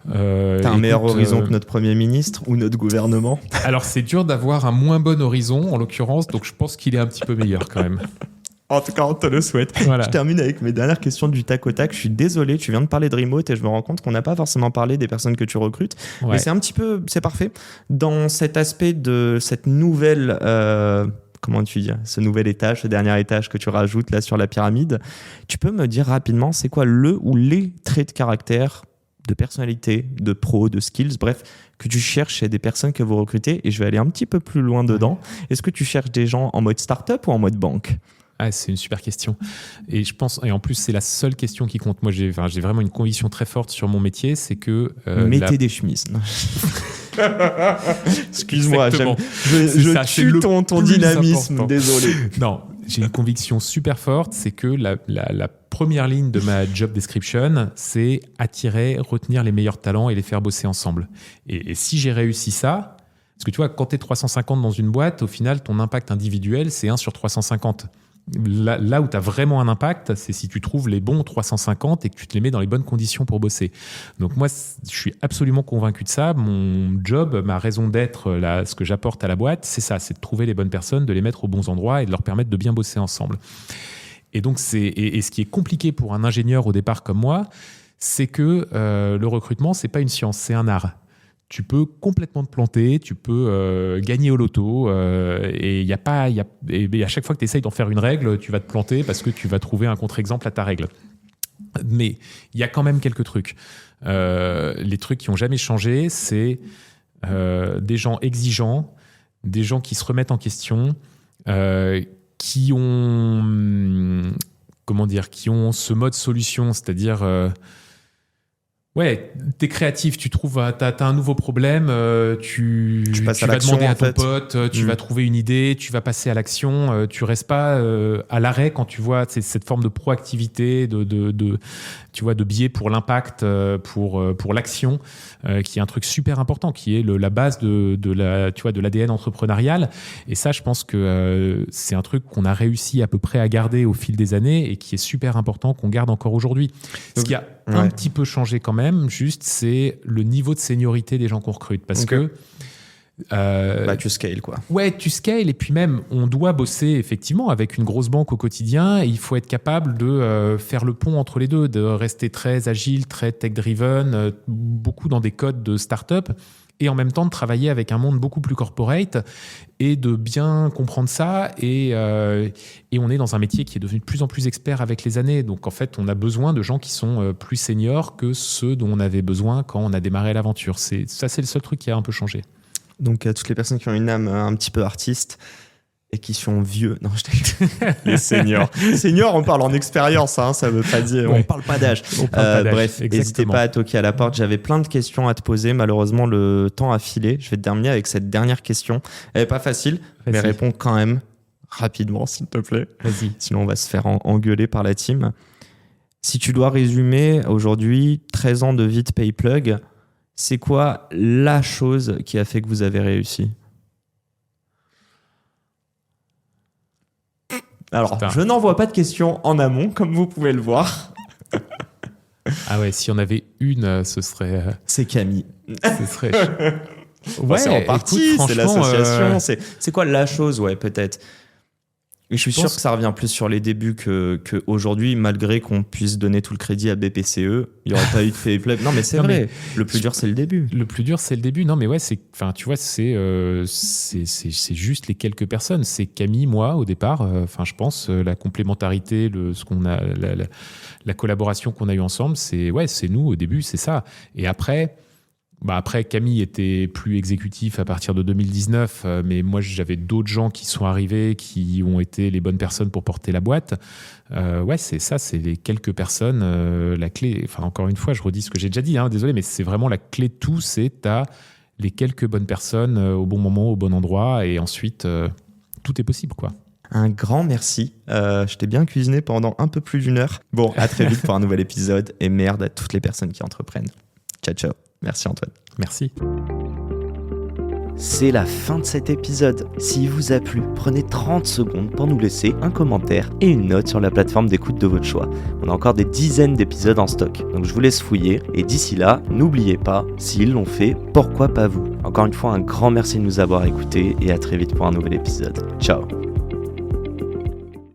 T'as un meilleur horizon que notre Premier ministre ou notre gouvernement ? Alors, c'est dur d'avoir un moins bon horizon, en l'occurrence. Donc, je pense qu'il est un petit peu meilleur quand même. En tout cas, on te le souhaite. Voilà. Je termine avec mes dernières questions du tac au tac. Je suis désolé, tu viens de parler de remote et je me rends compte qu'on n'a pas forcément parlé des personnes que tu recrutes. Ouais. Mais c'est un petit peu, c'est parfait. Dans cet aspect de cette nouvelle, comment tu dis, ce nouvel étage, ce dernier étage que tu rajoutes là sur la pyramide, tu peux me dire rapidement, c'est quoi le ou les traits de caractère, de personnalité, de pro, de skills, bref, que tu cherches chez des personnes que vous recrutez? Et je vais aller un petit peu plus loin dedans. Est-ce que tu cherches des gens en mode start-up ou en mode banque? Ah, c'est une super question. Et je pense, et en plus, c'est la seule question qui compte. Moi, j'ai vraiment une conviction très forte sur mon métier, c'est que... mettez des chemises. Excuse-moi, je tue ton dynamisme, important. Désolé. Non, j'ai une conviction super forte, c'est que la première ligne de ma job description, c'est attirer, retenir les meilleurs talents et les faire bosser ensemble. Et si j'ai réussi ça... Parce que tu vois, quand tu es 350 dans une boîte, au final, ton impact individuel, c'est 1 sur 350. Là où tu as vraiment un impact, c'est si tu trouves les bons 350 et que tu te les mets dans les bonnes conditions pour bosser. Donc moi, je suis absolument convaincu de ça. Mon job, ma raison d'être, là, ce que j'apporte à la boîte, c'est ça, c'est de trouver les bonnes personnes, de les mettre aux bons endroits et de leur permettre de bien bosser ensemble. Et donc, et ce qui est compliqué pour un ingénieur au départ comme moi, c'est que le recrutement, c'est pas une science, c'est un art. Tu peux complètement te planter, tu peux gagner au loto et à chaque fois que tu essayes d'en faire une règle, tu vas te planter parce que tu vas trouver un contre-exemple à ta règle. Mais il y a quand même quelques trucs. Les trucs qui n'ont jamais changé, c'est des gens exigeants, des gens qui se remettent en question, qui ont ce mode solution, c'est-à-dire... Ouais, t'es créatif, tu trouves, t'as un nouveau problème, tu vas demander à ton pote, tu vas trouver une idée, tu vas passer à l'action, tu restes pas à l'arrêt quand tu vois cette forme de proactivité, de biais pour l'impact, pour l'action, qui est un truc super important, qui est la base de l'ADN entrepreneurial. Et ça, je pense que c'est un truc qu'on a réussi à peu près à garder au fil des années et qui est super important qu'on garde encore aujourd'hui. Ce qui a un petit peu changé quand même, juste, c'est le niveau de seniorité des gens qu'on recrute. Parce que... tu scales, quoi. Ouais, tu scales. Et puis même, on doit bosser effectivement avec une grosse banque au quotidien. Et il faut être capable de faire le pont entre les deux, de rester très agile, très tech-driven, beaucoup dans des codes de start-up. Et en même temps de travailler avec un monde beaucoup plus corporate et de bien comprendre ça. Et on est dans un métier qui est devenu de plus en plus expert avec les années. Donc en fait, on a besoin de gens qui sont plus seniors que ceux dont on avait besoin quand on a démarré l'aventure. C'est le seul truc qui a un peu changé. Donc à toutes les personnes qui ont une âme un petit peu artiste et qui sont vieux. Non, les seniors. Seniors, on parle en expérience, hein, ça veut pas dire. On parle pas d'âge. Bref, n'hésitez pas à toquer à la porte. J'avais plein de questions à te poser. Malheureusement, le temps a filé. Je vais te terminer avec cette dernière question. Elle est pas facile, mais réponds quand même rapidement, s'il te plaît. Vas-y. Sinon, on va se faire engueuler par la team. Si tu dois résumer aujourd'hui 13 ans de vie de PayPlug, c'est quoi la chose qui a fait que vous avez réussi ? Alors, je n'envoie pas de questions en amont, comme vous pouvez le voir. Ah ouais, si on avait une, ce serait... C'est Camille. Ce serait... Ouais, c'est en partie, c'est l'association. C'est quoi la chose, peut-être. Et je suis sûr que ça revient plus sur les débuts qu'aujourd'hui, malgré qu'on puisse donner tout le crédit à BPCE. Il n'y aurait pas eu de PayPlug. Non, mais c'est vrai. Le plus dur, c'est le début. Le plus dur, c'est le début. Non, mais ouais, tu vois, c'est juste les quelques personnes. C'est Camille, moi, au départ. Je pense, la complémentarité, la collaboration qu'on a eue ensemble, c'est nous, au début, c'est ça. Et après... Après, Camille était plus exécutif à partir de 2019, mais moi, j'avais d'autres gens qui sont arrivés, qui ont été les bonnes personnes pour porter la boîte. C'est ça, c'est les quelques personnes. La clé, encore une fois, je redis ce que j'ai déjà dit, désolé, mais c'est vraiment la clé de tout, c'est t'as les quelques bonnes personnes au bon moment, au bon endroit, et ensuite, tout est possible, quoi. Un grand merci. Je t'ai bien cuisiné pendant un peu plus d'1 heure. Bon, à très vite pour un nouvel épisode, et merde à toutes les personnes qui entreprennent. Ciao, ciao. Merci Antoine. Merci. c'est la fin de cet épisode. S'il vous a plu, prenez 30 secondes pour nous laisser un commentaire et une note sur la plateforme d'écoute de votre choix. On a encore des dizaines d'épisodes en stock, donc je vous laisse fouiller. Et d'ici là, n'oubliez pas, s'ils l'ont fait, pourquoi pas vous ? Encore une fois, un grand merci de nous avoir écoutés et à très vite pour un nouvel épisode. Ciao.